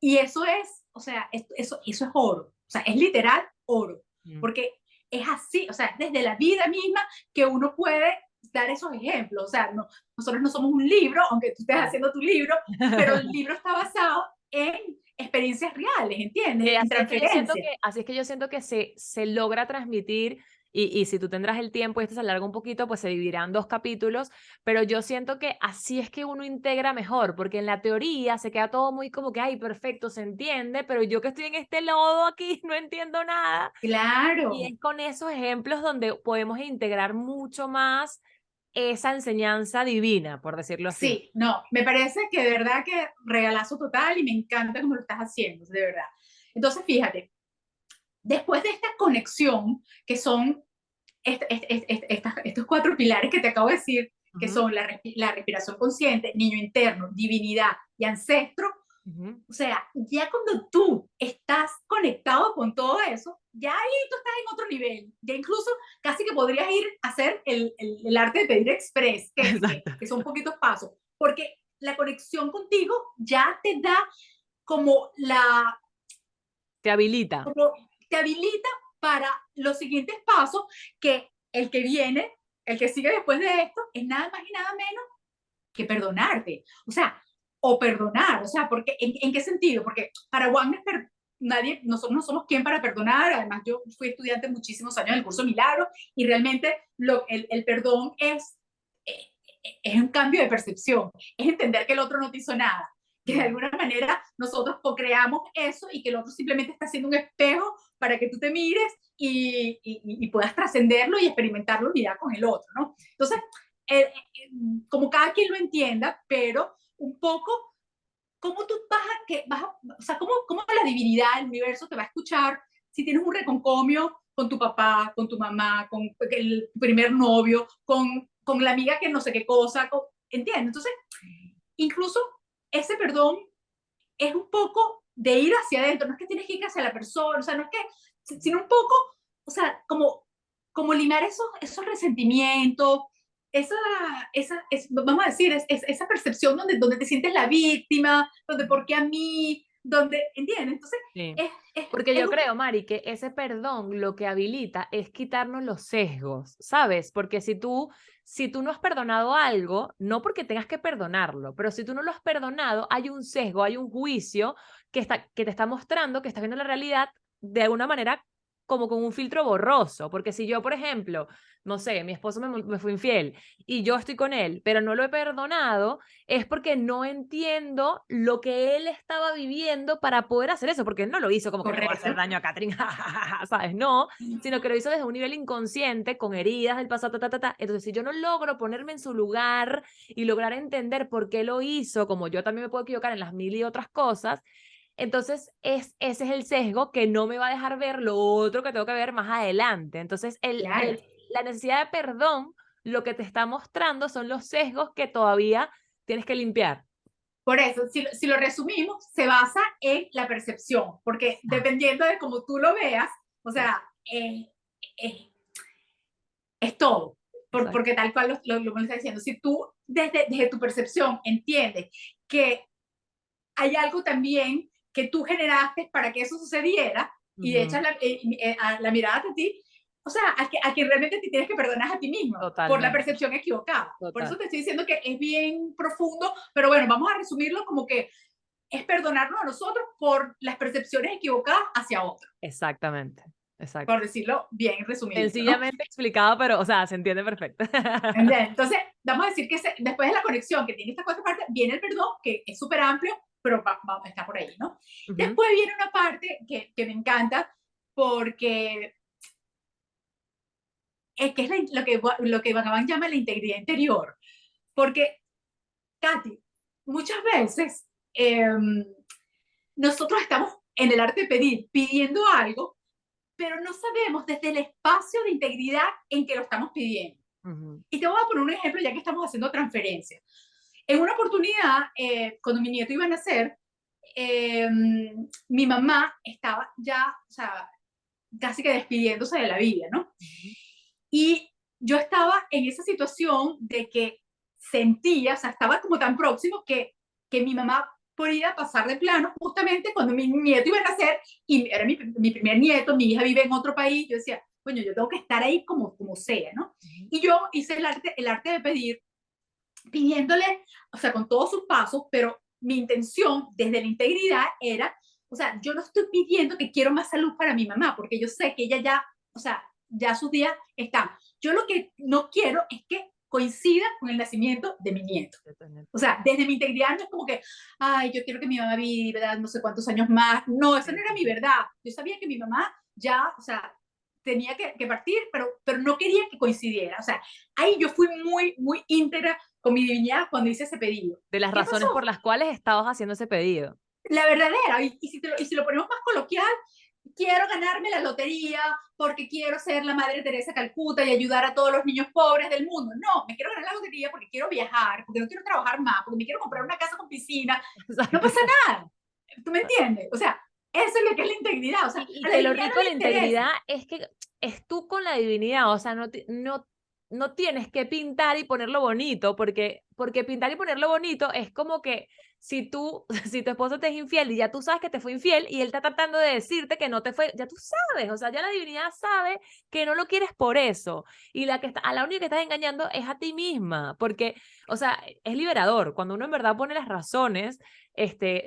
y eso es, o sea, eso es oro. O sea, es literal oro. Mm. Porque es así, o sea, es desde la vida misma que uno puede dar esos ejemplos. O sea, no, nosotros no somos un libro, aunque tú estés Claro. haciendo tu libro, pero el libro está basado en experiencias reales, ¿entiendes? En Así es que yo siento transferencias. así es que yo siento que se logra transmitir y si tú tendrás el tiempo y este se alarga un poquito, pues se dividirán 2 capítulos, pero yo siento que así es que uno integra mejor, porque en la teoría se queda todo muy como que, ay, perfecto, se entiende, pero yo que estoy en este lodo aquí no entiendo nada. Y Claro. es con esos ejemplos donde podemos integrar mucho más esa enseñanza divina, por decirlo así. Sí, no, me parece que de verdad que regalazo total y me encanta cómo lo estás haciendo, de verdad. Entonces, fíjate, después de esta conexión, que son estos 4 pilares que te acabo de decir, que Ujú, son la respiración consciente, niño interno, divinidad y ancestro, ujú. o sea, ya cuando tú estás conectado con todo eso, ya ahí tú estás en otro nivel. Ya incluso casi que podrías ir a hacer el arte de pedir express, Exacto. que son poquitos pasos, porque la conexión contigo ya te da como la, Te habilita. como te habilita para los siguientes pasos, que el que viene, el que sigue después de esto, es nada más y nada menos que perdonarte. O sea, o perdonar, o sea, porque ¿en qué sentido? Porque para Wagner nadie, nosotros no somos quien para perdonar, además yo fui estudiante muchísimos años en el curso Milagro y realmente el perdón es un cambio de percepción, es entender que el otro no te hizo nada, que de Mm. alguna manera nosotros co-creamos eso y que el otro simplemente está haciendo un espejo para que tú te mires y puedas trascenderlo y experimentar la unidad con el otro, ¿no? Entonces, eh, eh, como cada quien lo entienda, pero un poco cómo tú o sea, cómo la divinidad, el universo te va a escuchar si tienes un reconcomio con tu papá, con tu mamá, con el primer novio, con la amiga que no sé qué cosa, ¿entiendes? Entonces, incluso ese perdón es un poco de ir hacia adentro, no es que tienes que ir hacia la persona, o sea, no es que, sino un poco, o sea, como limar esos resentimientos, vamos a decir, esa percepción donde te sientes la víctima, donde por qué a mí, donde, ¿entiendes? Entonces, Sí. es, es, Porque es yo un, creo, Mari, que ese perdón lo que habilita es quitarnos los sesgos, ¿sabes? Porque si tú no has perdonado algo, no porque tengas que perdonarlo, pero si tú no lo has perdonado, hay un sesgo, hay un juicio que te está mostrando que estás viendo la realidad de alguna manera como con un filtro borroso. Porque si yo, por ejemplo, no sé, mi esposo me fue infiel y yo estoy con él, pero no lo he perdonado, es porque no entiendo lo que él estaba viviendo para poder hacer eso, porque él no lo hizo como que le voy a hacer correcto. daño a Catherine, ¿sabes? No, sino que lo hizo desde un nivel inconsciente, con heridas del pasado, Entonces, si yo no logro ponerme en su lugar y lograr entender por qué lo hizo, como yo también me puedo equivocar en las mil y otras cosas, entonces ese es el sesgo que no me va a dejar ver lo otro que tengo que ver más adelante. Entonces, Claro. la necesidad de perdón, lo que te está mostrando son los sesgos que todavía tienes que limpiar. Por eso, si lo resumimos, se basa en la percepción, porque dependiendo de cómo tú lo veas, o Sí, sea, es, es todo, exacto. porque tal cual lo está diciendo, si tú desde tu percepción entiendes que hay algo también que tú generaste para que eso sucediera, y echas la mirada a ti, o sea, a que realmente te tienes que perdonar a ti mismo por la Totalmente, percepción equivocada. Por eso total. te estoy diciendo que es bien profundo, pero bueno, vamos a resumirlo como que es perdonarnos a nosotros por las percepciones equivocadas hacia otros, Exactamente, por exacto. decirlo bien resumidito, ¿no? Sencillamente explicado, pero, o sea, se entiende perfecto. Entonces, vamos a decir que después de la conexión que tiene esta cuarta parte, viene el perdón, que es súper amplio, pero está por ahí, ¿no? Ujú, Después viene una parte que me encanta porque es que es lo que Bhagavan llama la integridad interior. Porque, Katy, muchas veces nosotros estamos en el arte de pedir, pidiendo algo, pero no sabemos desde el espacio de integridad en que lo estamos pidiendo. ujú, Y te voy a poner un ejemplo ya que estamos haciendo transferencia. En una oportunidad, cuando mi nieto iba a nacer, eh, mi mamá estaba ya, o sea, casi que despidiéndose de la vida, ¿no? ujú, Y yo estaba en esa situación de que sentía, o sea, estaba como tan próximo que mi mamá podía pasar de plano justamente cuando mi nieto iba a nacer y era mi primer nieto, mi hija vive en otro país, yo decía, coño, yo tengo que estar ahí como sea, ¿no? ujú. Y yo hice el arte de pedir, pidiéndole, o sea, con todos sus pasos, pero mi intención desde la integridad era, o sea, yo no estoy pidiendo que quiero más salud para mi mamá, porque yo sé que ella ya, o sea, ya sus días están. Yo lo que no quiero es que coincida con el nacimiento de mi nieto. O sea, desde mi integridad no es como que, ay, yo quiero que mi mamá viva no sé cuántos años más. No, esa Sí, no era sí, mi sí. verdad. Yo sabía que mi mamá ya, o sea, tenía que partir, pero no quería que coincidiera. O sea, ahí yo fui muy íntegra con mi divinidad cuando hice ese pedido. De las ¿Qué razones por pasó? las cuales estabas haciendo ese pedido. La verdadera, y si lo ponemos más coloquial, quiero ganarme la lotería porque quiero ser la Madre Teresa de Calcuta y ayudar a todos los niños pobres del mundo. No, me quiero ganar la lotería porque quiero viajar, porque no quiero trabajar más, porque me quiero comprar una casa con piscina. No Exacto. pasa nada. ¿Tú me entiendes? O sea, eso es lo que es la integridad. O sea, Y a la que lo divinidad rico no de la le interesa. integridad es que es tú con la divinidad, o sea, no tienes que pintar y ponerlo bonito, porque pintar y ponerlo bonito es como que si tú, si tu esposo te es infiel y ya tú sabes que te fue infiel y él está tratando de decirte que no te fue, ya tú sabes, o sea, ya la divinidad sabe que no lo quieres por eso. Y a la única que estás engañando es a ti misma, porque, o sea, es liberador. Cuando uno en verdad pone las razones,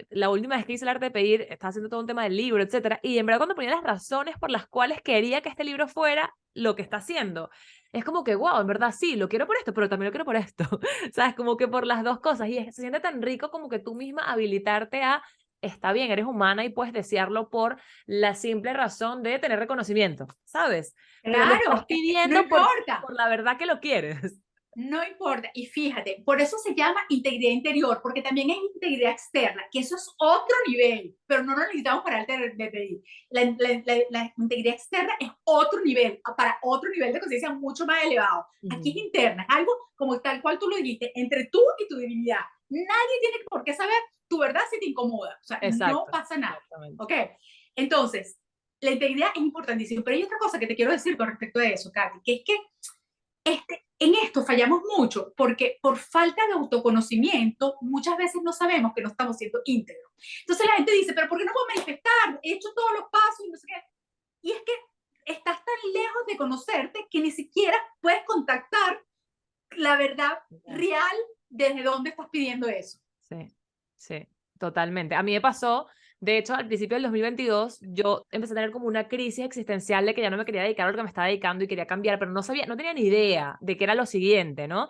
la última vez que hice el arte de pedir, estaba haciendo todo un tema del libro, etcétera, y en verdad cuando ponía las razones por las cuales quería que este libro fuera lo que está haciendo, es como que, wow, en verdad sí, lo quiero por esto, pero también lo quiero por esto, ¿sabes? Como que por las dos cosas, y se siente tan rico como que tú misma habilitarte a, está bien, eres humana y puedes desearlo por la simple razón de tener reconocimiento, ¿sabes? Pero lo estás Claro, no pidiendo importa. por la verdad que lo quieres. No importa. Y fíjate, por eso se llama integridad interior, porque también hay integridad externa, que eso es otro nivel, pero no lo necesitamos para el de pedir. La integridad externa es otro nivel, para otro nivel de conciencia mucho más elevado. Aquí es Ujú. interna, es algo como tal cual tú lo dijiste, entre tú y tu divinidad. Nadie tiene por qué saber tu verdad si te incomoda. O sea, no Exacto, pasa nada. exactamente. ¿Ok? Entonces, la integridad es importantísima. Pero hay otra cosa que te quiero decir con respecto a eso, Katy, que es que en esto fallamos mucho porque por falta de autoconocimiento muchas veces no sabemos que no estamos siendo íntegros. Entonces la gente dice, pero ¿por qué no puedo manifestar? He hecho todos los pasos y no sé qué. Y es que estás tan lejos de conocerte que ni siquiera puedes contactar la verdad Ya. real desde dónde estás pidiendo eso. Sí, sí, totalmente. A mí me pasó, de hecho, al principio del 2022, yo empecé a tener como una crisis existencial de que ya no me quería dedicar a lo que me estaba dedicando y quería cambiar, pero no sabía, no tenía ni idea de qué era lo siguiente, ¿no?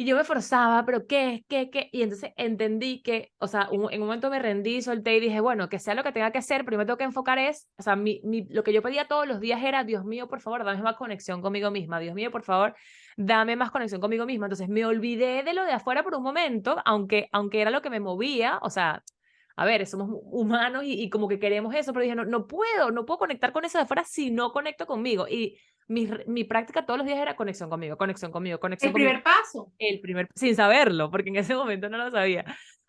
Y yo me forzaba, pero ¿qué? Y entonces entendí que, o sea, en un momento me rendí, solté y dije, bueno, que sea lo que tenga que hacer, pero yo me tengo que enfocar es, o sea, lo que yo pedía todos los días era, Dios mío, por favor, dame más conexión conmigo misma, Dios mío, por favor, dame más conexión conmigo misma. Entonces me olvidé de lo de afuera por un momento, aunque era lo que me movía, o sea, a ver, somos humanos y como que queremos eso, pero dije, no puedo conectar con eso de afuera si no conecto conmigo. Y mi práctica todos los días era conexión conmigo, conexión conmigo, conexión El conmigo. primer paso. Sin saberlo, porque en ese momento no lo sabía.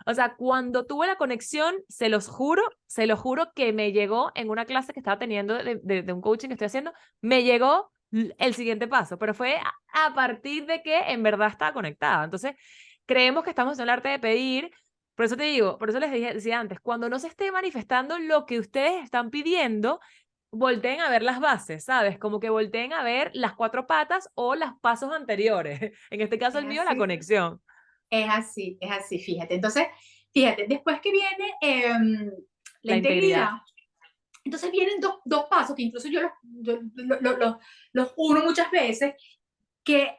O sea, cuando tuve la conexión, se lo juro que me llegó en una clase que estaba teniendo de un coaching que estoy haciendo, me llegó el siguiente paso, pero fue a partir de que en verdad estaba conectada. Entonces, creemos que estamos en el arte de pedir, por eso te digo, por eso decía antes, cuando no se esté manifestando lo que ustedes están pidiendo, volteen a ver las bases, ¿sabes? Como que volteen a ver las 4 patas o los pasos anteriores. En este caso Es el mío, la así, conexión. es así, fíjate. Entonces, fíjate, después que viene la La integridad, integridad. entonces vienen dos pasos que incluso los uno muchas veces, que,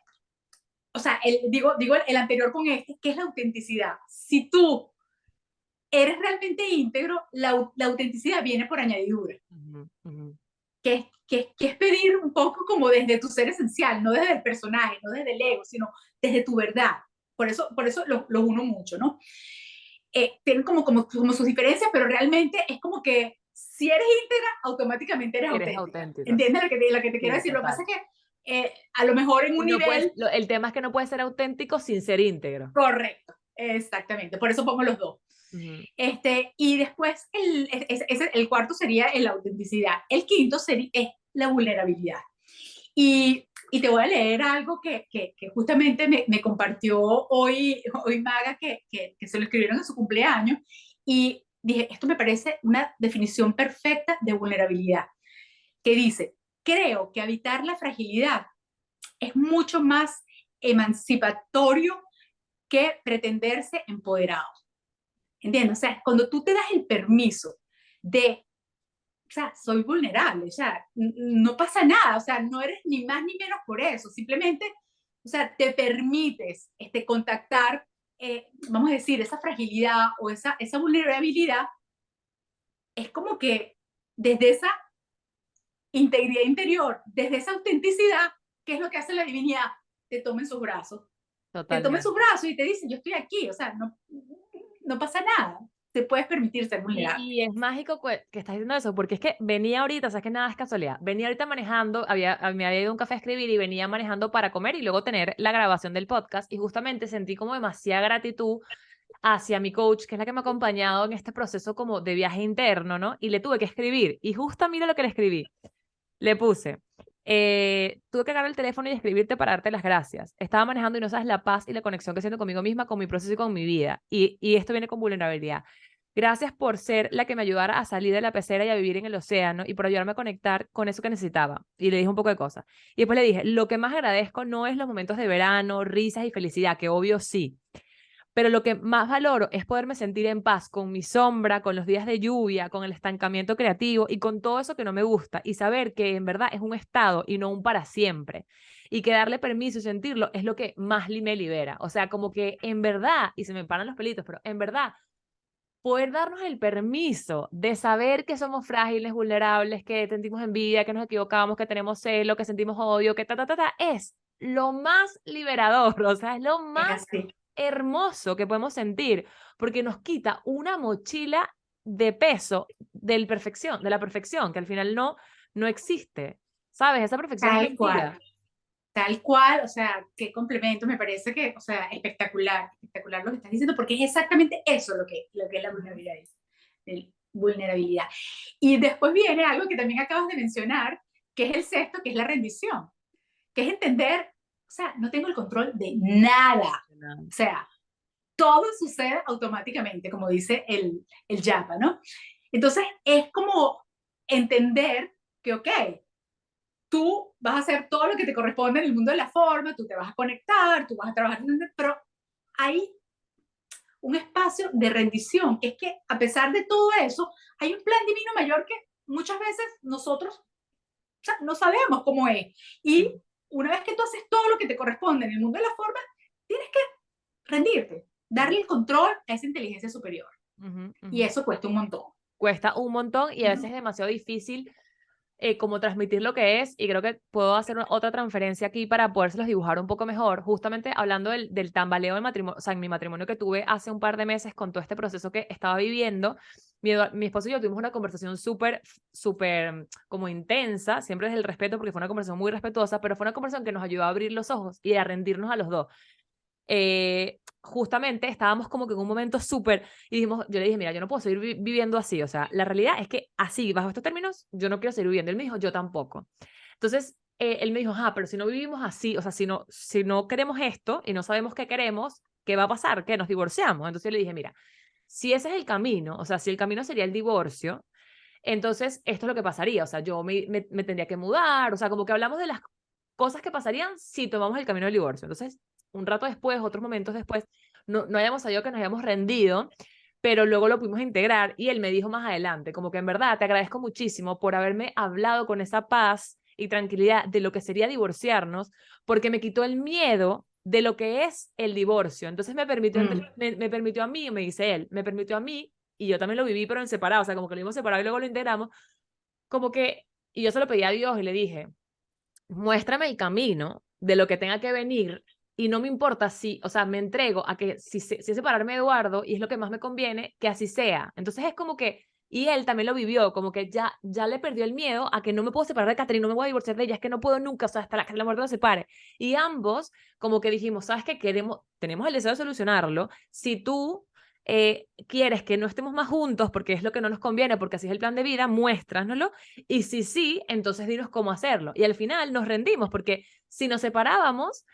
o sea, digo el anterior con este, que es la autenticidad. Si tú eres realmente íntegro, la autenticidad viene por añadidura, Ujú, ujú. que es pedir un poco como desde tu ser esencial, no desde el personaje, no desde el ego, sino desde tu verdad. Por eso los uno mucho, ¿no? Tienen como sus diferencias, pero realmente es como que si eres íntegra, automáticamente eres Eres auténtica. auténtico, sí. ¿Entiendes lo que te quiero Sí, decir? Lo que pasa total. es que a lo mejor en un No puedes, nivel el tema es que no puedes ser auténtico sin ser íntegro. correcto. Exactamente, por eso pongo los dos. Ujú. Y después el cuarto sería la autenticidad. El quinto es la vulnerabilidad. Y te voy a leer algo que justamente me compartió hoy Maga, que se lo escribieron en su cumpleaños, y dije, esto me parece una definición perfecta de vulnerabilidad, que dice, creo que evitar la fragilidad es mucho más emancipatorio que pretenderse empoderado. ¿Entiendes? O sea, cuando tú te das el permiso de, o sea, soy vulnerable, o sea, no pasa nada, o sea, no eres ni más ni menos por eso, simplemente, o sea, te permites contactar, vamos a decir, esa fragilidad o esa vulnerabilidad, es como que desde esa integridad interior, desde esa autenticidad, ¿qué es lo que hace la divinidad? Te toma en sus brazos, te toma en sus Totalmente. brazos y te dice, yo estoy aquí, o sea, no pasa nada, te puedes permitir ser vulnerable. Y es mágico que estás diciendo eso, porque es que venía ahorita, o sea, es que nada es casualidad, venía ahorita manejando, me había ido a un café a escribir y venía manejando para comer y luego tener la grabación del podcast y justamente sentí como demasiada gratitud hacia mi coach, que es la que me ha acompañado en este proceso como de viaje interno, ¿no? Y le tuve que escribir y justo mira lo que le escribí. Le puse, tuve que agarrar el teléfono y escribirte para darte las gracias. Estaba manejando y no sabes la paz y la conexión que siento conmigo misma, con mi proceso y con mi vida. Y esto viene con vulnerabilidad. Gracias por ser la que me ayudara a salir de la pecera y a vivir en el océano y por ayudarme a conectar con eso que necesitaba. Y le dije un poco de cosas. Y después le dije, lo que más agradezco no es los momentos de verano, risas y felicidad, que obvio sí, pero lo que más valoro es poderme sentir en paz con mi sombra, con los días de lluvia, con el estancamiento creativo y con todo eso que no me gusta y saber que en verdad es un estado y no un para siempre. Y que darle permiso y sentirlo es lo que más me libera. O sea, como que en verdad, y se me paran los pelitos, pero en verdad, poder darnos el permiso de saber que somos frágiles, vulnerables, que sentimos envidia, que nos equivocamos, que tenemos celo, que sentimos odio, que es lo más liberador, o sea, es lo Es más así. hermoso que podemos sentir, porque nos quita una mochila de peso de la perfección, que al final no existe. ¿Sabes? Esa perfección es Tal cual. mentira. Tal cual, o sea, qué complemento, me parece que, o sea, espectacular, espectacular lo que estás diciendo, porque es exactamente eso lo que es la Ujú. vulnerabilidad. Vulnerabilidad. Y después viene algo que también acabas de mencionar, que es el sexto, que es la rendición, que es entender, o sea, no tengo el control de nada, o sea, todo sucede automáticamente, como dice el Yapa, ¿no? Entonces, es como entender que, ok, tú vas a hacer todo lo que te corresponde en el mundo de la forma, tú te vas a conectar, tú vas a trabajar, pero hay un espacio de rendición, que es que a pesar de todo eso, hay un plan divino mayor que muchas veces nosotros, o sea, no sabemos cómo es. Y una vez que tú haces todo lo que te corresponde en el mundo de la forma, tienes que rendirte, Sí. darle el control a esa inteligencia superior. Ujú, Y ujú. eso cuesta un montón. Cuesta un montón y a veces es demasiado difícil como transmitir lo que es, y creo que puedo hacer otra transferencia aquí para podérselos dibujar un poco mejor, justamente hablando del tambaleo del matrimonio, o sea, en mi matrimonio que tuve hace un par de meses con todo este proceso que estaba viviendo, mi esposo y yo tuvimos una conversación súper como intensa, siempre desde el respeto, porque fue una conversación muy respetuosa, pero fue una conversación que nos ayudó a abrir los ojos y a rendirnos a los dos. Justamente estábamos como que en un momento súper, y dijimos, yo le dije, mira, yo no puedo seguir viviendo así, o sea, la realidad es que así, bajo estos términos, yo no quiero seguir viviendo. Él me dijo, yo tampoco. Entonces, él me dijo, pero si no vivimos así, o sea, si no queremos esto y no sabemos qué queremos, ¿qué va a pasar? ¿Qué? Nos divorciamos. Entonces yo le dije, mira, si ese es el camino, o sea, si el camino sería el divorcio, entonces esto es lo que pasaría, o sea, yo me tendría que mudar, o sea, como que hablamos de las cosas que pasarían si tomamos el camino del divorcio. Entonces, un rato después, otros momentos después, no hayamos sabido que nos habíamos rendido, pero luego lo pudimos integrar y él me dijo más adelante, como que en verdad te agradezco muchísimo por haberme hablado con esa paz y tranquilidad de lo que sería divorciarnos, porque me quitó el miedo de lo que es el divorcio. Entonces me permitió a mí, me dice él, me permitió a mí, y yo también lo viví, pero en separado, o sea, como que lo vimos separado y luego lo integramos, como que, y yo se lo pedí a Dios y le dije, muéstrame el camino de lo que tenga que venir y no me importa si, o sea, me entrego a que si es separarme de Eduardo y es lo que más me conviene, que así sea. Entonces es como que, y él también lo vivió, como que ya le perdió el miedo a que no me puedo separar de Catherine, no me voy a divorciar de ella, es que no puedo nunca, o sea, hasta que la muerte nos separe. Y ambos como que dijimos, ¿sabes qué? Tenemos el deseo de solucionarlo. Si tú quieres que no estemos más juntos porque es lo que no nos conviene, porque así es el plan de vida, muéstranoslo y si sí, entonces dinos cómo hacerlo. Y al final nos rendimos porque si nos separábamos,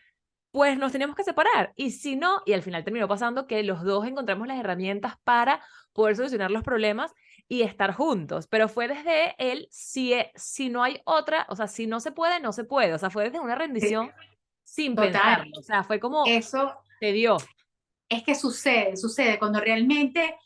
pues nos teníamos que separar. Y si no, y al final terminó pasando que los dos encontramos las herramientas para poder solucionar los problemas y estar juntos. Pero fue desde él, si no hay otra, o sea, si no se puede, no se puede. O sea, fue desde una rendición sin Total, pensarlo. O sea, fue como, eso te dio. es que sucede cuando realmente,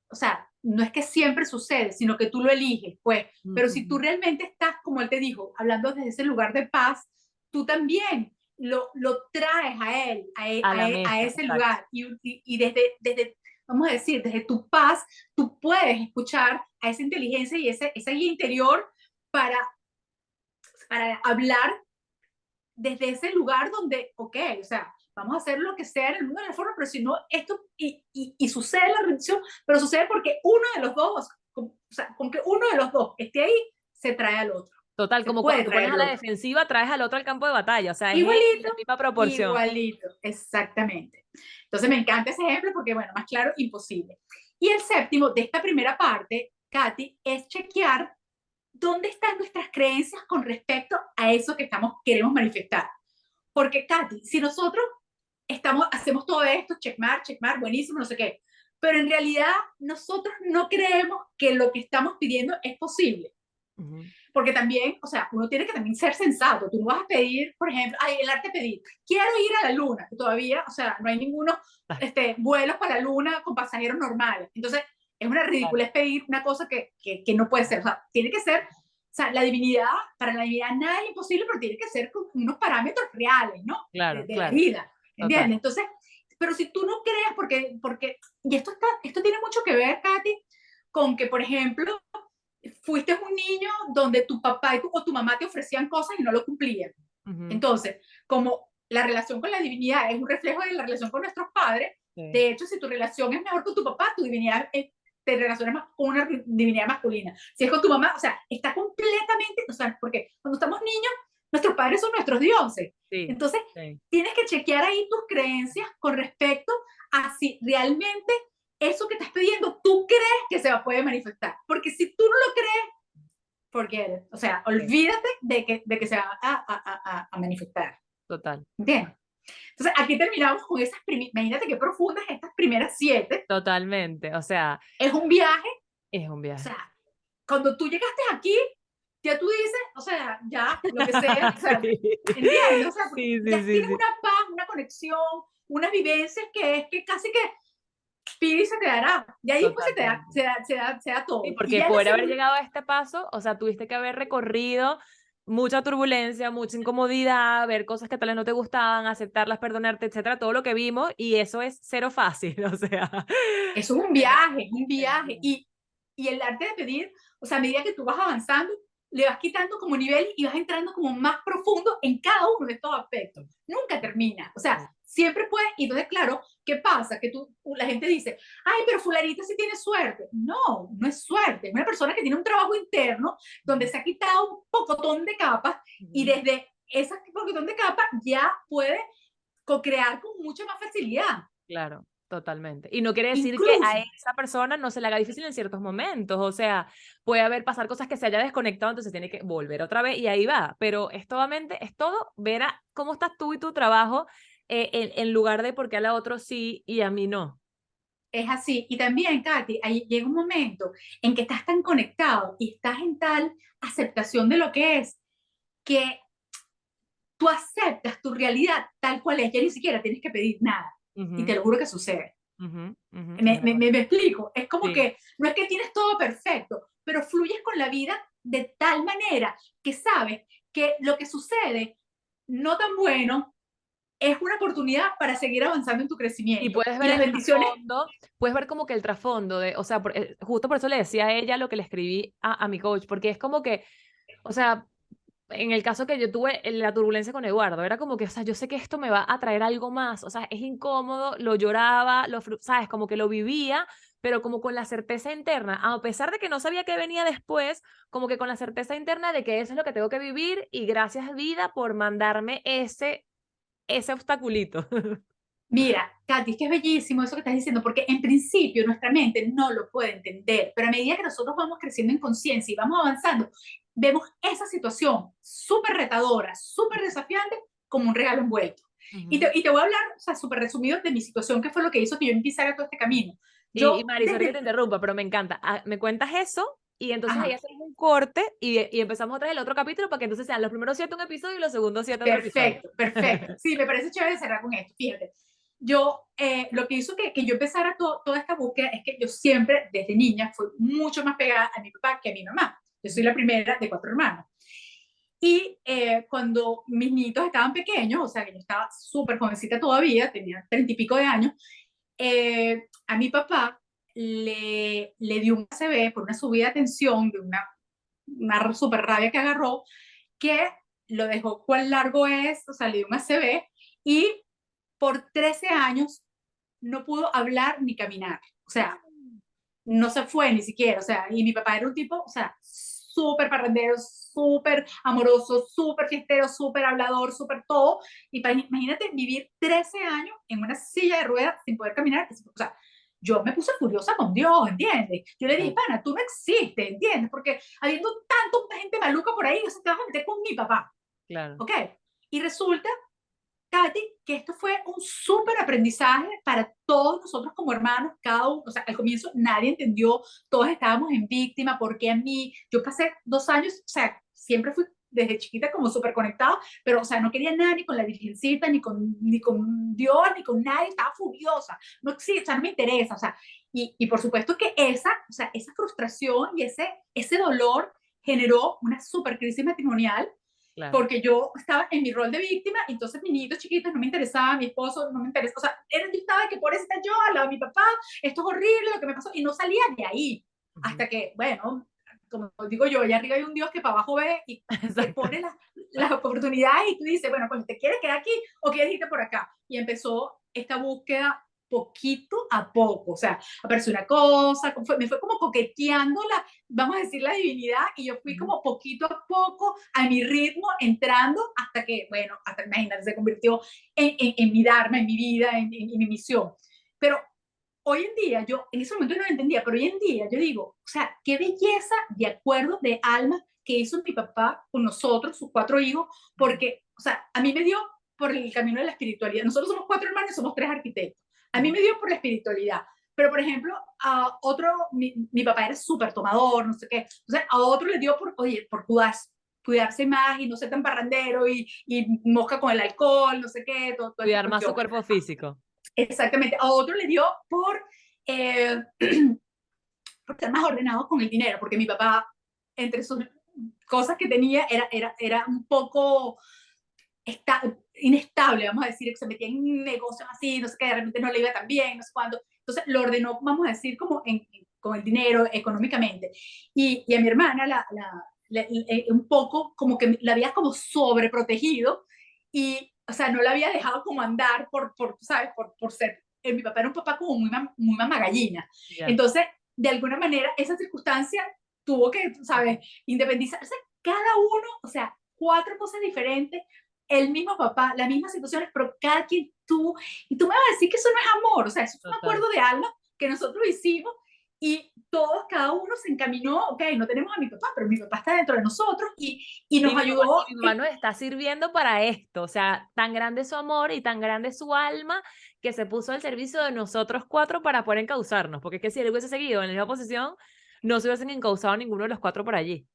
o sea, no es que siempre sucede, sino que tú lo eliges, pues, pero si tú Ujú. realmente estás, como él te dijo, hablando desde ese lugar de paz, tú también lo traes a él, A la a mesa, ese exacto. lugar, y desde, vamos a decir, desde tu paz, tú puedes escuchar a esa inteligencia y esa guía interior para, para hablar desde ese lugar donde, ok, o sea, vamos a hacer lo que sea en el mundo de la forma, pero si no, esto, y sucede la rendición, pero sucede porque uno de los dos, o sea, con que uno de los dos esté ahí, se trae al otro, Total, se como cuando puede te pones traer a al la otro. defensiva, traes al otro al campo de batalla, o sea, es en Igualito, la misma proporción. igualito, exactamente. Entonces me encanta ese ejemplo porque, bueno, más claro, imposible. Y el séptimo de esta primera parte, Katy, es chequear dónde están nuestras creencias con respecto a eso que queremos manifestar. Porque, Katy, si nosotros hacemos todo esto, checkmark, buenísimo, no sé qué, pero en realidad nosotros no creemos que lo que estamos pidiendo es posible. Ujú. Porque también, o sea, uno tiene que también ser sensato. Tú no vas a pedir, por ejemplo, el arte de pedir, quiero ir a la luna, que todavía, o sea, no hay ninguno Ah, vuelos para la luna con pasajeros normales. Entonces, es una claro, ridiculez pedir una cosa que no puede ser. O sea, tiene que ser, o sea, la divinidad, para la divinidad nada es imposible, pero tiene que ser con unos parámetros reales, ¿no? claro, De la claro, vida, total. ¿entiendes? Entonces, pero si tú no creas, porque y esto tiene mucho que ver, Katy, con que, por ejemplo, fuiste un niño donde tu papá o tu mamá te ofrecían cosas y no lo cumplían. Ujú. Entonces, como la relación con la divinidad es un reflejo de la relación con nuestros padres, Sí. de hecho, si tu relación es mejor con tu papá, tu divinidad te relacionas más con una divinidad masculina. Si es con tu mamá, o sea, está completamente, o sea, porque cuando estamos niños, nuestros padres son nuestros dioses. Sí, Entonces, sí. tienes que chequear ahí tus creencias con respecto a si realmente eso que estás pidiendo, tú crees que se puede manifestar. Porque si tú no lo crees, forget it. O sea, Sí, olvídate de que se va a manifestar. total, ¿Entiendes? Entonces, aquí terminamos con esas imagínate qué profundas estas primeras 7. totalmente. O sea, Es un viaje, es un o viaje. sea, cuando tú llegaste aquí, ya tú dices, o sea, ya, lo que sea, o sea, ¿entiendes? O sea, porque Sí, sí, ya sí, tienes sí. una paz, una conexión, unas vivencias que es que casi que pide y se te dará. Y ahí pues Totalmente. se da Sí, todo. Y porque ya en poder ese haber llegado a este paso, o sea, tuviste que haber recorrido mucha turbulencia, mucha incomodidad, ver cosas que tal vez no te gustaban, aceptarlas, perdonarte, etcétera, todo lo que vimos, y eso es cero fácil, o sea. eso es un Pero, viaje, es un pero viaje. Y el arte de pedir, o sea, a medida que tú vas avanzando, le vas quitando como nivel y vas entrando como más profundo en cada uno de estos aspectos. Nunca termina. O sea, sí, siempre puedes. Y entonces, claro, ¿qué pasa? Que la gente dice, ay, pero fulanita sí tiene suerte. No, no es suerte. Es una persona que tiene un trabajo interno donde se ha quitado un pocotón de capas y ujú, desde ese pocotón de capas ya puede co-crear con mucha más facilidad. claro, totalmente. Y no quiere decir que a Incluso, esa persona no se le haga difícil en ciertos momentos, o sea, puede haber pasar cosas que se haya desconectado, entonces tiene que volver otra vez y ahí va, pero es todo ver a cómo estás tú y tu trabajo en lugar de por qué a la otro sí y a mí no. es así. Y también, Katy, ahí llega un momento en que estás tan conectado y estás en tal aceptación de lo que es, que tú aceptas tu realidad tal cual es, ya ni siquiera tienes que pedir nada. Y te Ujú, lo juro que sucede. ujú, ujú, es Me, me, verdad. me explico, es como Sí. que no es que tienes todo perfecto, pero fluyes con la vida de tal manera que sabes que lo que sucede, no tan bueno, es una oportunidad para seguir avanzando en tu Y crecimiento. puedes Y ver las el bendiciones, trasfondo, puedes ver como que el trasfondo de, o sea, justo por eso le decía a ella lo que le escribí a mi coach, porque es como que, o sea, en el caso que yo tuve la turbulencia con Eduardo, era como que, o sea, yo sé que esto me va a traer algo más, o sea, es incómodo, lo lloraba, sabes, como que lo vivía, pero como con la certeza interna, a pesar de que no sabía qué venía después, como que con la certeza interna de que eso es lo que tengo que vivir y gracias vida por mandarme ese obstaculito. mira, Katy, es que es bellísimo eso que estás diciendo, porque en principio nuestra mente no lo puede entender, pero a medida que nosotros vamos creciendo en conciencia y vamos avanzando, vemos esa situación súper retadora, súper desafiante, como un regalo envuelto. Ujú. Y te voy a hablar, o sea, súper resumido de mi situación, que fue lo que hizo que yo empezara todo este camino. Y Yo, Mari, sorry que te desde... interrumpa, pero me encanta. Ah, me cuentas eso y entonces ahí Ajá, hacemos un corte y empezamos otra vez el otro capítulo para que entonces sean los primeros 7 un episodio y los segundos 7 otro episodio. perfecto, perfecto. Sí, me parece chévere cerrar con esto. Fíjate, yo, lo que hizo que yo empezara toda esta búsqueda es que yo siempre, desde niña, fui mucho más pegada a mi papá que a mi mamá. Yo soy la primera de 4 hermanos. Y cuando mis niñitos estaban pequeños, o sea, que yo estaba súper jovencita todavía, tenía 30 y pico de años, a mi papá le dio un ACV por una subida de tensión, de una super rabia que agarró, que lo dejó cuán largo es, o sea, le dio un ACV y por 13 años no pudo hablar ni caminar. O sea, no se fue ni siquiera. O sea, y mi papá era un tipo, o sea, súper parrandero, súper amoroso, súper fiestero, súper hablador, súper todo. Y imagínate vivir 13 años en una silla de ruedas sin poder caminar. O sea, yo me puse furiosa con Dios, ¿entiendes? Yo le dije, Claro, pana, tú no existes, ¿entiendes? Porque habiendo tanta gente maluca por ahí, o sea, te vas a meter con mi papá, claro. ¿ok? Y resulta, Katy, que esto fue un súper aprendizaje para todos nosotros como hermanos, cada uno, o sea, al comienzo nadie entendió, todos estábamos en víctima, porque a mí, yo pasé 2 años, o sea, siempre fui desde chiquita como súper conectada, pero, o sea, no quería nada ni con la Virgencita, ni con Dios, ni con nadie, estaba furiosa, no, sí, o sea, no me interesa, o sea, y por supuesto que o sea, esa frustración y ese dolor generó una súper crisis matrimonial Claro. porque yo estaba en mi rol de víctima, y entonces mis niñitos chiquitos no me interesaban, mi esposo no me interesaba, o sea, yo estaba que por eso está yo al lado de mi papá, esto es horrible lo que me pasó, y no salía de ahí, Ujú. hasta que, bueno, como digo yo, allá arriba hay un Dios que para abajo ve y te Exacto. pone las oportunidades y tú dices, bueno, pues te quieres quedar aquí o quieres irte por acá. Y empezó esta búsqueda poquito a poco, o sea, apareció una cosa, me fue como coqueteando vamos a decir, la divinidad, y yo fui Ujú. como poquito a poco, a mi ritmo, entrando hasta que, bueno, hasta imagínate, se convirtió en mi dharma, en mi vida, en mi misión. Pero hoy en día, yo en ese momento no lo entendía, pero hoy en día yo digo, o sea, qué belleza de acuerdo de alma que hizo mi papá con nosotros, sus 4 hijos, Ujú. porque, o sea, a mí me dio por el camino de la espiritualidad. Nosotros somos 4 hermanos y somos 3 arquitectos. A mí Ujú. me dio por la espiritualidad. Pero, por ejemplo, a otro, mi papá era súper tomador, no sé qué. Entonces, a otro le dio por, oye, por cuidarse más y no ser tan parrandero y mosca con el alcohol, no sé qué, toda esta Cuidar más su cuestión. cuerpo físico. Exactamente. A otro le dio eh, por estar más ordenado con el dinero, porque mi papá, entre sus cosas que tenía, era un poco inestable, vamos a decir, que se metía en negocios así, no sé qué, de repente no le iba tan bien, no sé cuándo. Entonces lo ordenó, vamos a decir, como con el dinero, económicamente. Y a mi hermana un poco como que la había como sobreprotegido y, o sea, no la había dejado como andar ¿sabes? Por ser, mi papá era un papá como muy mamagallina. Ya. Entonces, de alguna manera, esa circunstancia tuvo que, ¿sabes? Independizarse cada uno, o sea, 4 cosas diferentes, el mismo papá, las mismas situaciones, pero cada quien tú, y tú me vas a decir que eso no es amor, o sea, eso fue un Total. acuerdo de alma que nosotros hicimos y todos, cada uno se encaminó, ok, no tenemos a mi papá, pero mi papá está dentro de nosotros y nos ayudó. Y mi mamá nos está sirviendo para esto, o sea, tan grande es su amor y tan grande es su alma que se puso al servicio de nosotros cuatro para poder encauzarnos, porque es que si él hubiese seguido en la misma posición, no se hubiesen encauzado ninguno de los cuatro por allí.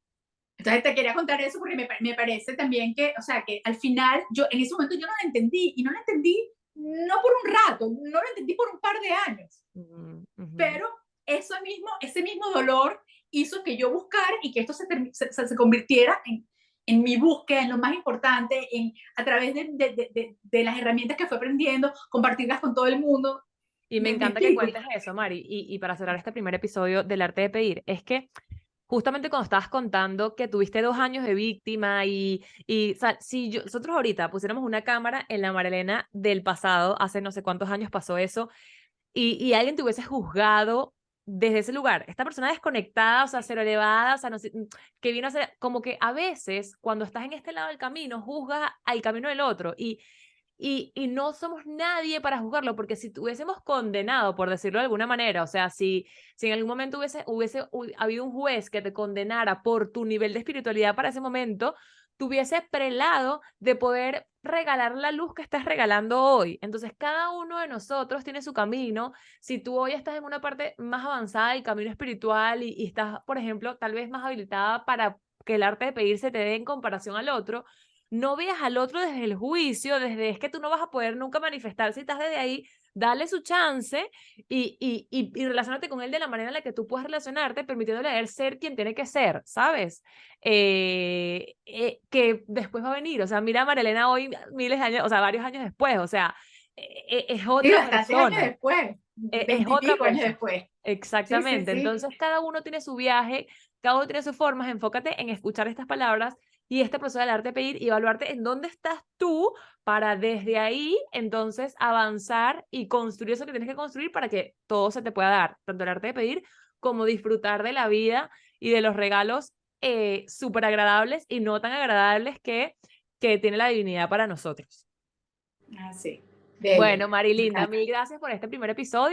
Entonces te quería contar eso porque me parece también que, o sea, que al final, yo en ese momento yo no lo entendí, y no lo entendí no por un rato, no lo entendí por un par de años, pero ese mismo dolor hizo que yo buscara y que esto se convirtiera en mi búsqueda, en lo más importante, a través de las herramientas que fue aprendiendo, compartirlas con todo el mundo. Y me Me encanta que explico. cuentes eso, Mari. Y para cerrar este primer episodio del arte de pedir, es que justamente cuando estabas contando que tuviste 2 años de víctima o sea, si nosotros ahorita pusiéramos una cámara en la Marilena del pasado, hace no sé cuántos años pasó eso, y alguien te hubiese juzgado desde ese lugar, esta persona desconectada, o sea, cero elevada, o sea, no sé, que vino a ser, como que a veces cuando estás en este lado del camino, juzgas al camino del otro y no somos nadie para juzgarlo, porque si tuviésemos condenado, por decirlo de alguna manera, o sea, si en algún momento hubiese habido un juez que te condenara por tu nivel de espiritualidad para ese momento, tuviese prelado de poder regalar la luz que estás regalando hoy. Entonces, cada uno de nosotros tiene su camino. Si tú hoy estás en una parte más avanzada del camino espiritual y estás, por ejemplo, tal vez más habilitada para que el arte de pedir se te dé en comparación al otro, no veas al otro desde el juicio, desde es que tú no vas a poder nunca manifestar si estás desde ahí, dale su chance y relacionarte con él de la manera en la que tú puedas relacionarte, permitiéndole a él ser quien tiene que ser, ¿sabes? Que después va a venir, o sea, mira a Marilena hoy miles de años, o sea, varios años después, o sea, es Sí, otra bastantes años persona, después, es otra veintipico años persona. después. Sí, sí, Exactamente. sí. Entonces, cada uno tiene su viaje, cada uno tiene sus formas. Enfócate en escuchar estas palabras y este proceso del arte de pedir y evaluarte en dónde estás tú para desde ahí entonces avanzar y construir eso que tienes que construir para que todo se te pueda dar, tanto el arte de pedir como disfrutar de la vida y de los regalos súper agradables y no tan agradables que tiene la divinidad para nosotros. Ah, sí. Bello. Bueno, Marilinda, mil gracias por este primer episodio.